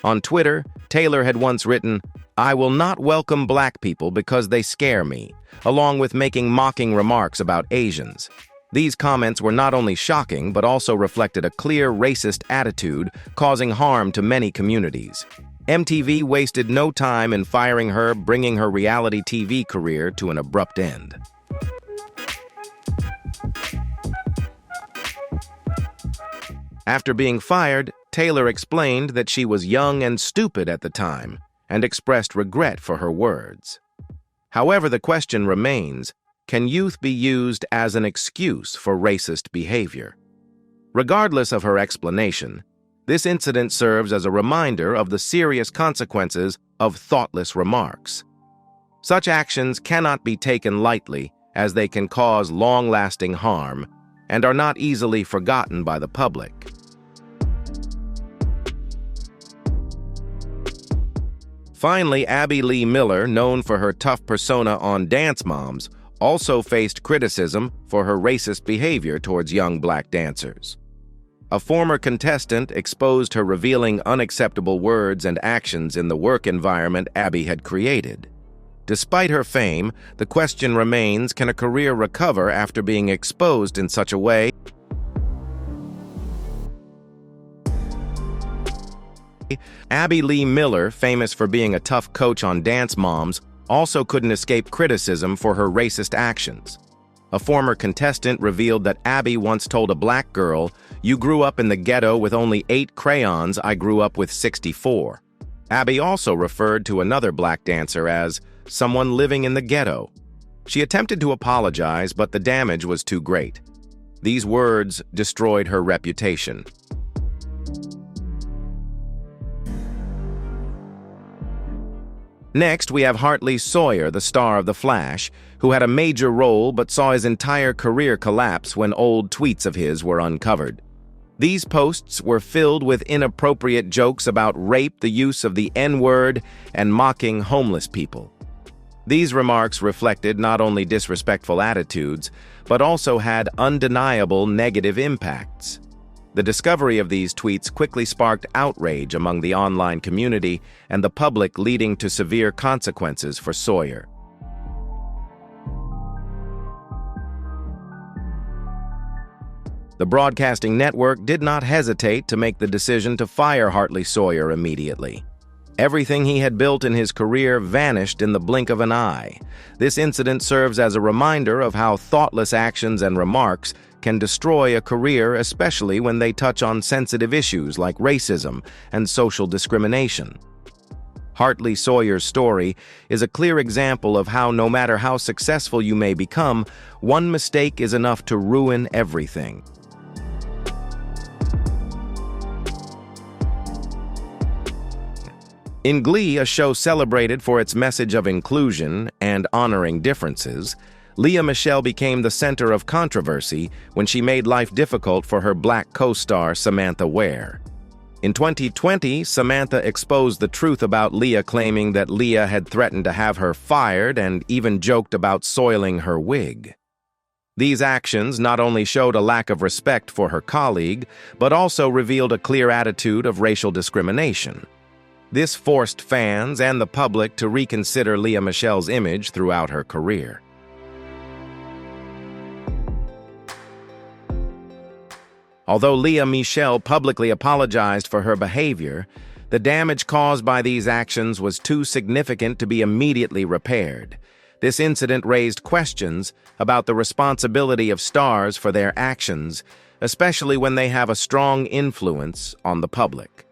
On Twitter, Taylor had once written, "I will not welcome Black people because they scare me," along with making mocking remarks about Asians. These comments were not only shocking, but also reflected a clear racist attitude, causing harm to many communities. MTV wasted no time in firing her, bringing her reality TV career to an abrupt end. After being fired, Taylor explained that she was young and stupid at the time and expressed regret for her words. However, the question remains, can youth be used as an excuse for racist behavior? Regardless of her explanation, this incident serves as a reminder of the serious consequences of thoughtless remarks. Such actions cannot be taken lightly, as they can cause long-lasting harm and are not easily forgotten by the public. Finally, Abby Lee Miller, known for her tough persona on Dance Moms, also faced criticism for her racist behavior towards young black dancers. A former contestant exposed her revealing unacceptable words and actions in the work environment Abby had created. Despite her fame, the question remains, can a career recover after being exposed in such a way? Abby Lee Miller, famous for being a tough coach on Dance Moms, also couldn't escape criticism for her racist actions. A former contestant revealed that Abby once told a black girl, "You grew up in the ghetto with only 8 crayons, I grew up with 64. Abby also referred to another black dancer as someone living in the ghetto. She attempted to apologize, but the damage was too great. These words destroyed her reputation. Next, we have Hartley Sawyer, the star of The Flash, who had a major role but saw his entire career collapse when old tweets of his were uncovered. These posts were filled with inappropriate jokes about rape, the use of the N-word, and mocking homeless people. These remarks reflected not only disrespectful attitudes, but also had undeniable negative impacts. The discovery of these tweets quickly sparked outrage among the online community and the public, leading to severe consequences for Sawyer. The broadcasting network did not hesitate to make the decision to fire Hartley Sawyer immediately. Everything he had built in his career vanished in the blink of an eye. This incident serves as a reminder of how thoughtless actions and remarks can destroy a career, especially when they touch on sensitive issues like racism and social discrimination. Hartley Sawyer's story is a clear example of how, no matter how successful you may become, one mistake is enough to ruin everything. In Glee, a show celebrated for its message of inclusion and honoring differences, Leah Michelle became the center of controversy when she made life difficult for her black co-star Samantha Ware. In 2020, Samantha exposed the truth about Leah, claiming that Leah had threatened to have her fired and even joked about soiling her wig. These actions not only showed a lack of respect for her colleague, but also revealed a clear attitude of racial discrimination. This forced fans and the public to reconsider Leah Michelle's image throughout her career. Although Leah Michelle publicly apologized for her behavior, the damage caused by these actions was too significant to be immediately repaired. This incident raised questions about the responsibility of stars for their actions, especially when they have a strong influence on the public.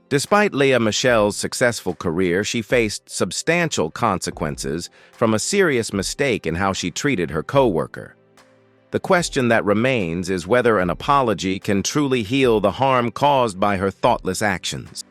Despite Leah Michelle's successful career, she faced substantial consequences from a serious mistake in how she treated her coworker. The question that remains is whether an apology can truly heal the harm caused by her thoughtless actions.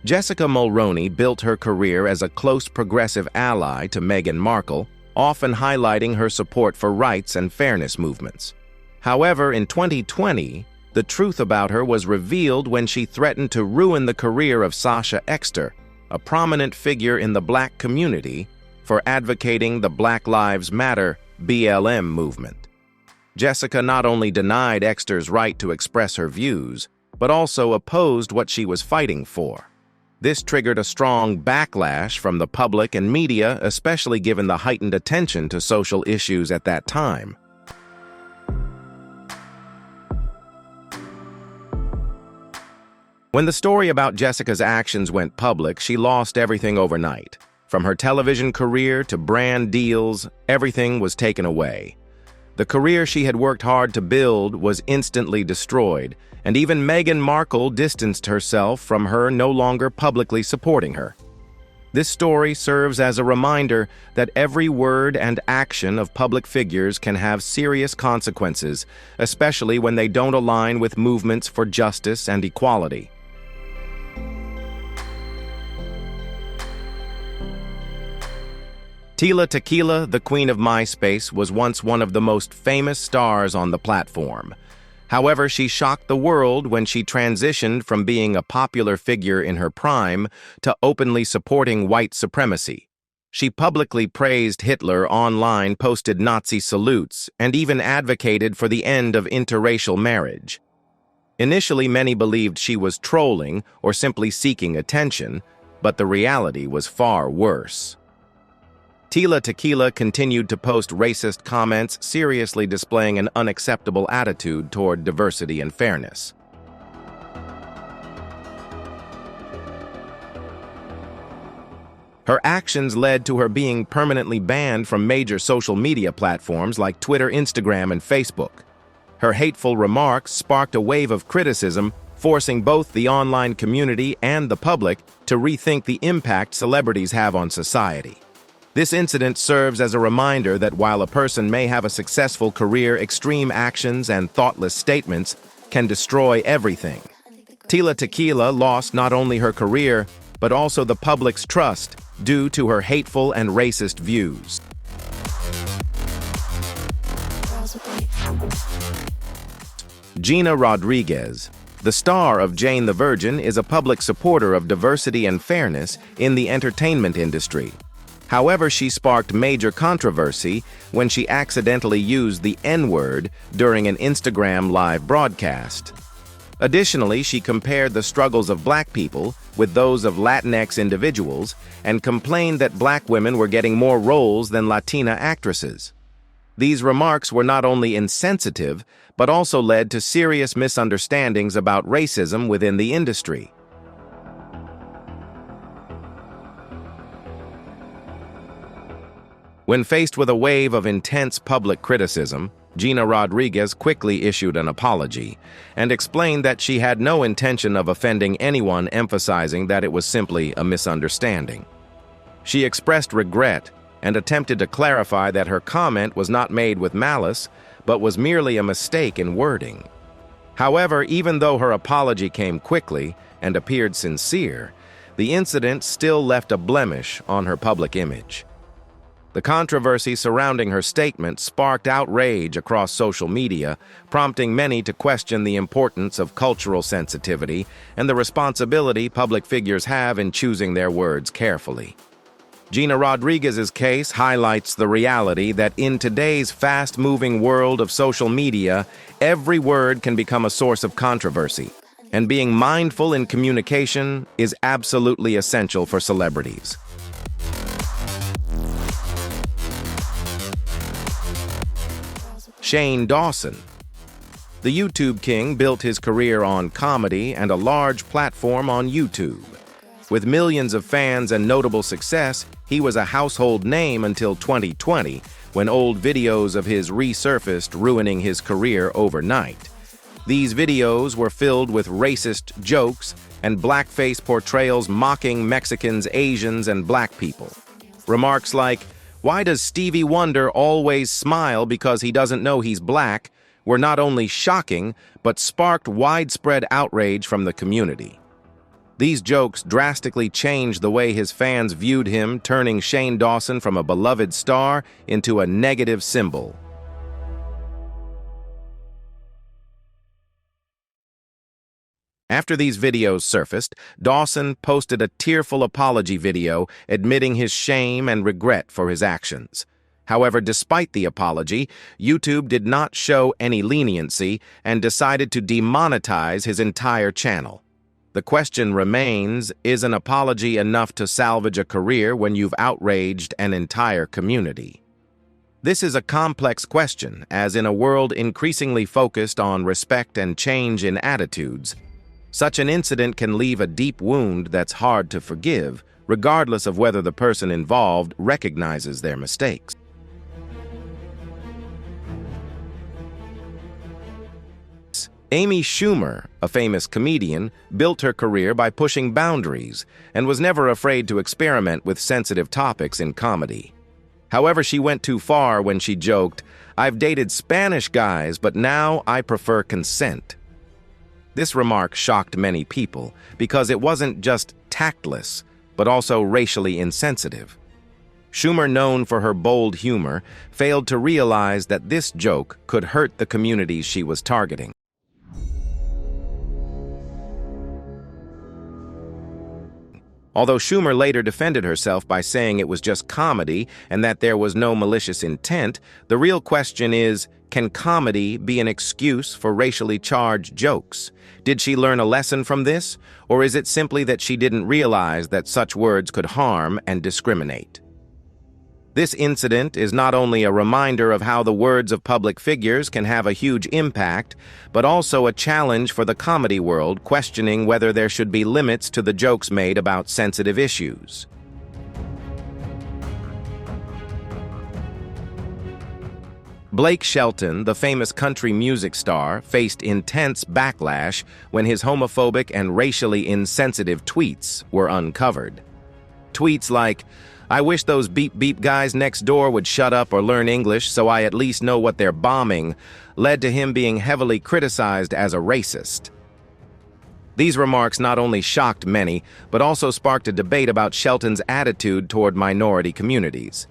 Jessica Mulroney built her career as a close progressive ally to Meghan Markle, often highlighting her support for rights and fairness movements. However, in 2020, the truth about her was revealed when she threatened to ruin the career of Sasha Exter, a prominent figure in the black community, for advocating the Black Lives Matter (BLM) movement. Jessica not only denied Exter's right to express her views, but also opposed what she was fighting for. This triggered a strong backlash from the public and media, especially given the heightened attention to social issues at that time. When the story about Jessica's actions went public, she lost everything overnight. From her television career to brand deals, everything was taken away. The career she had worked hard to build was instantly destroyed, and even Meghan Markle distanced herself from her, no longer publicly supporting her. This story serves as a reminder that every word and action of public figures can have serious consequences, especially when they don't align with movements for justice and equality. Tila Tequila, the queen of MySpace, was once one of the most famous stars on the platform. However, she shocked the world when she transitioned from being a popular figure in her prime to openly supporting white supremacy. She publicly praised Hitler online, posted Nazi salutes, and even advocated for the end of interracial marriage. Initially, many believed she was trolling or simply seeking attention, but the reality was far worse. Tila Tequila continued to post racist comments, seriously displaying an unacceptable attitude toward diversity and fairness. Her actions led to her being permanently banned from major social media platforms like Twitter, Instagram, and Facebook. Her hateful remarks sparked a wave of criticism, forcing both the online community and the public to rethink the impact celebrities have on society. This incident serves as a reminder that while a person may have a successful career, extreme actions and thoughtless statements can destroy everything. Tila Tequila lost not only her career, but also the public's trust due to her hateful and racist views. Gina Rodriguez, the star of Jane the Virgin, is a public supporter of diversity and fairness in the entertainment industry. However, she sparked major controversy when she accidentally used the N-word during an Instagram live broadcast. Additionally, she compared the struggles of black people with those of Latinx individuals and complained that black women were getting more roles than Latina actresses. These remarks were not only insensitive, but also led to serious misunderstandings about racism within the industry. When faced with a wave of intense public criticism, Gina Rodriguez quickly issued an apology and explained that she had no intention of offending anyone, emphasizing that it was simply a misunderstanding. She expressed regret and attempted to clarify that her comment was not made with malice, but was merely a mistake in wording. However, even though her apology came quickly and appeared sincere, the incident still left a blemish on her public image. The controversy surrounding her statement sparked outrage across social media, prompting many to question the importance of cultural sensitivity and the responsibility public figures have in choosing their words carefully. Gina Rodriguez's case highlights the reality that in today's fast-moving world of social media, every word can become a source of controversy, and being mindful in communication is absolutely essential for celebrities. Shane Dawson. The YouTube king built his career on comedy and a large platform on YouTube. With millions of fans and notable success, he was a household name until 2020, when old videos of his resurfaced, ruining his career overnight. These videos were filled with racist jokes and blackface portrayals mocking Mexicans, Asians, and black people. Remarks like, "Why does Stevie Wonder always smile because he doesn't know he's black?" were not only shocking, but sparked widespread outrage from the community. These jokes drastically changed the way his fans viewed him, turning Shane Dawson from a beloved star into a negative symbol. After these videos surfaced, Dawson posted a tearful apology video admitting his shame and regret for his actions. However, despite the apology, YouTube did not show any leniency and decided to demonetize his entire channel. The question remains, is an apology enough to salvage a career when you've outraged an entire community? This is a complex question, as in a world increasingly focused on respect and change in attitudes, such an incident can leave a deep wound that's hard to forgive, regardless of whether the person involved recognizes their mistakes. Amy Schumer, a famous comedian, built her career by pushing boundaries and was never afraid to experiment with sensitive topics in comedy. However, she went too far when she joked, "I've dated Spanish guys, but now I prefer consent." This remark shocked many people because it wasn't just tactless, but also racially insensitive. Schumer, known for her bold humor, failed to realize that this joke could hurt the communities she was targeting. Although Schumer later defended herself by saying it was just comedy and that there was no malicious intent, the real question is, can comedy be an excuse for racially charged jokes? Did she learn a lesson from this, or is it simply that she didn't realize that such words could harm and discriminate? This incident is not only a reminder of how the words of public figures can have a huge impact, but also a challenge for the comedy world, questioning whether there should be limits to the jokes made about sensitive issues. Blake Shelton, the famous country music star, faced intense backlash when his homophobic and racially insensitive tweets were uncovered. Tweets like, "I wish those beep beep guys next door would shut up or learn English so I at least know what they're bombing," led to him being heavily criticized as a racist. These remarks not only shocked many, but also sparked a debate about Shelton's attitude toward minority communities.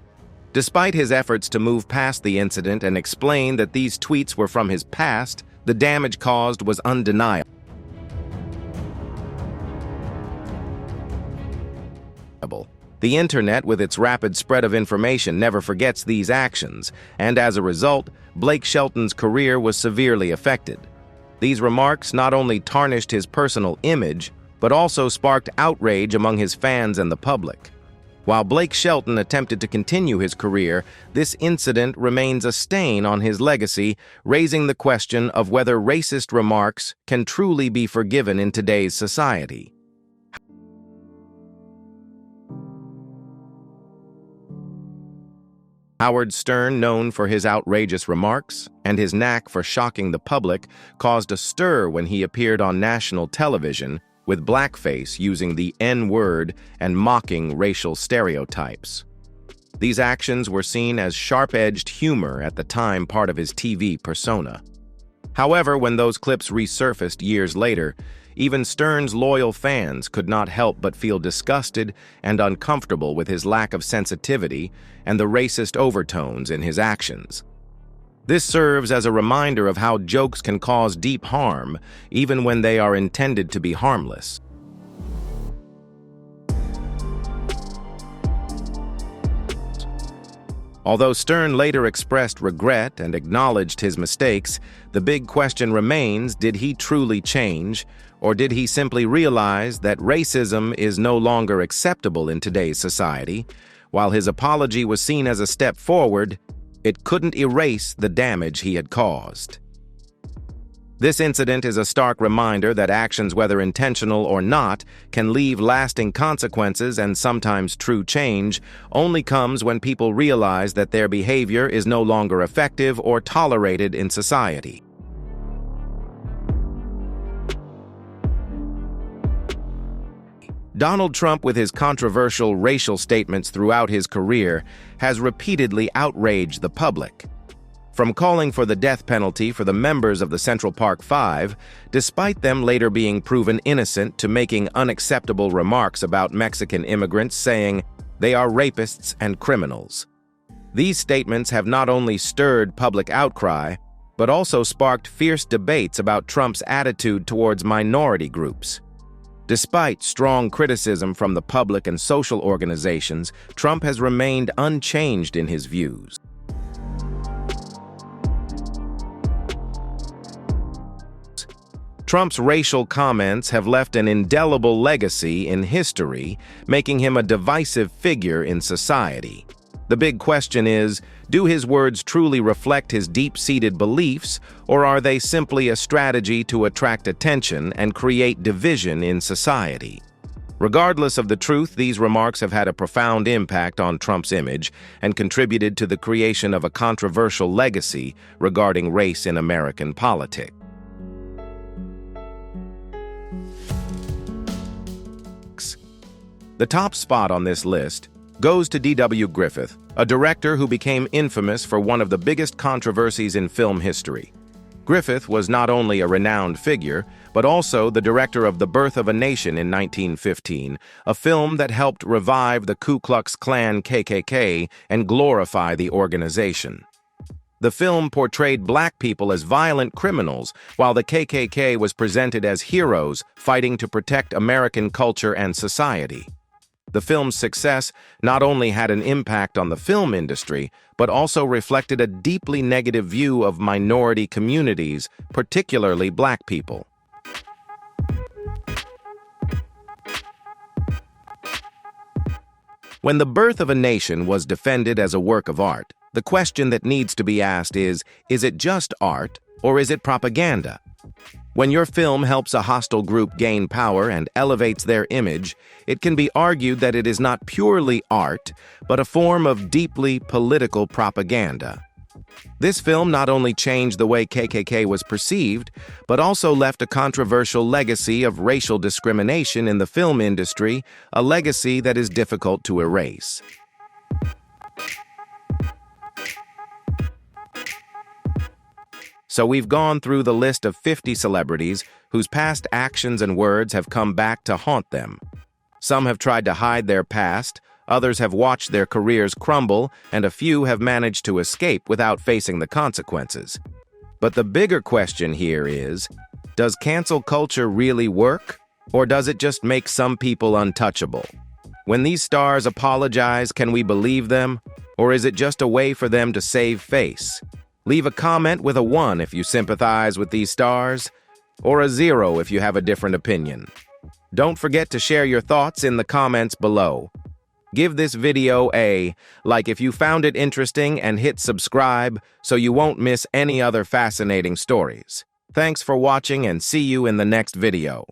Despite his efforts to move past the incident and explain that these tweets were from his past, the damage caused was undeniable. The internet, with its rapid spread of information, never forgets these actions, and as a result, Blake Shelton's career was severely affected. These remarks not only tarnished his personal image, but also sparked outrage among his fans and the public. While Blake Shelton attempted to continue his career, this incident remains a stain on his legacy, raising the question of whether racist remarks can truly be forgiven in today's society. Howard Stern, known for his outrageous remarks and his knack for shocking the public, caused a stir when he appeared on national television with blackface using the N-word and mocking racial stereotypes. These actions were seen as sharp-edged humor at the time, part of his TV persona. However, when those clips resurfaced years later, even Stern's loyal fans could not help but feel disgusted and uncomfortable with his lack of sensitivity and the racist overtones in his actions. This serves as a reminder of how jokes can cause deep harm, even when they are intended to be harmless. Although Stern later expressed regret and acknowledged his mistakes, the big question remains, did he truly change, or did he simply realize that racism is no longer acceptable in today's society? While his apology was seen as a step forward, it couldn't erase the damage he had caused. This incident is a stark reminder that actions, whether intentional or not, can leave lasting consequences, and sometimes true change only comes when people realize that their behavior is no longer effective or tolerated in society. Donald Trump, with his controversial racial statements throughout his career, has repeatedly outraged the public. From calling for the death penalty for the members of the Central Park Five, despite them later being proven innocent, to making unacceptable remarks about Mexican immigrants, saying they are rapists and criminals. These statements have not only stirred public outcry, but also sparked fierce debates about Trump's attitude towards minority groups. Despite strong criticism from the public and social organizations, Trump has remained unchanged in his views. Trump's racial comments have left an indelible legacy in history, making him a divisive figure in society. The big question is, do his words truly reflect his deep-seated beliefs, or are they simply a strategy to attract attention and create division in society? Regardless of the truth, these remarks have had a profound impact on Trump's image and contributed to the creation of a controversial legacy regarding race in American politics. The top spot on this list goes to D.W. Griffith, a director who became infamous for one of the biggest controversies in film history. Griffith was not only a renowned figure, but also the director of The Birth of a Nation in 1915, a film that helped revive the Ku Klux Klan KKK and glorify the organization. The film portrayed black people as violent criminals, while the KKK was presented as heroes fighting to protect American culture and society. The film's success not only had an impact on the film industry, but also reflected a deeply negative view of minority communities, particularly Black people. When The Birth of a Nation was defended as a work of art, the question that needs to be asked is it just art, or is it propaganda? When your film helps a hostile group gain power and elevates their image, it can be argued that it is not purely art, but a form of deeply political propaganda. This film not only changed the way KKK was perceived, but also left a controversial legacy of racial discrimination in the film industry, a legacy that is difficult to erase. So we've gone through the list of 50 celebrities whose past actions and words have come back to haunt them. Some have tried to hide their past, others have watched their careers crumble, and a few have managed to escape without facing the consequences. But the bigger question here is, does cancel culture really work, or does it just make some people untouchable? When these stars apologize, can we believe them, or is it just a way for them to save face? Leave a comment with a 1 if you sympathize with these stars, or a 0 if you have a different opinion. Don't forget to share your thoughts in the comments below. Give this video a like if you found it interesting, and hit subscribe so you won't miss any other fascinating stories. Thanks for watching, and see you in the next video.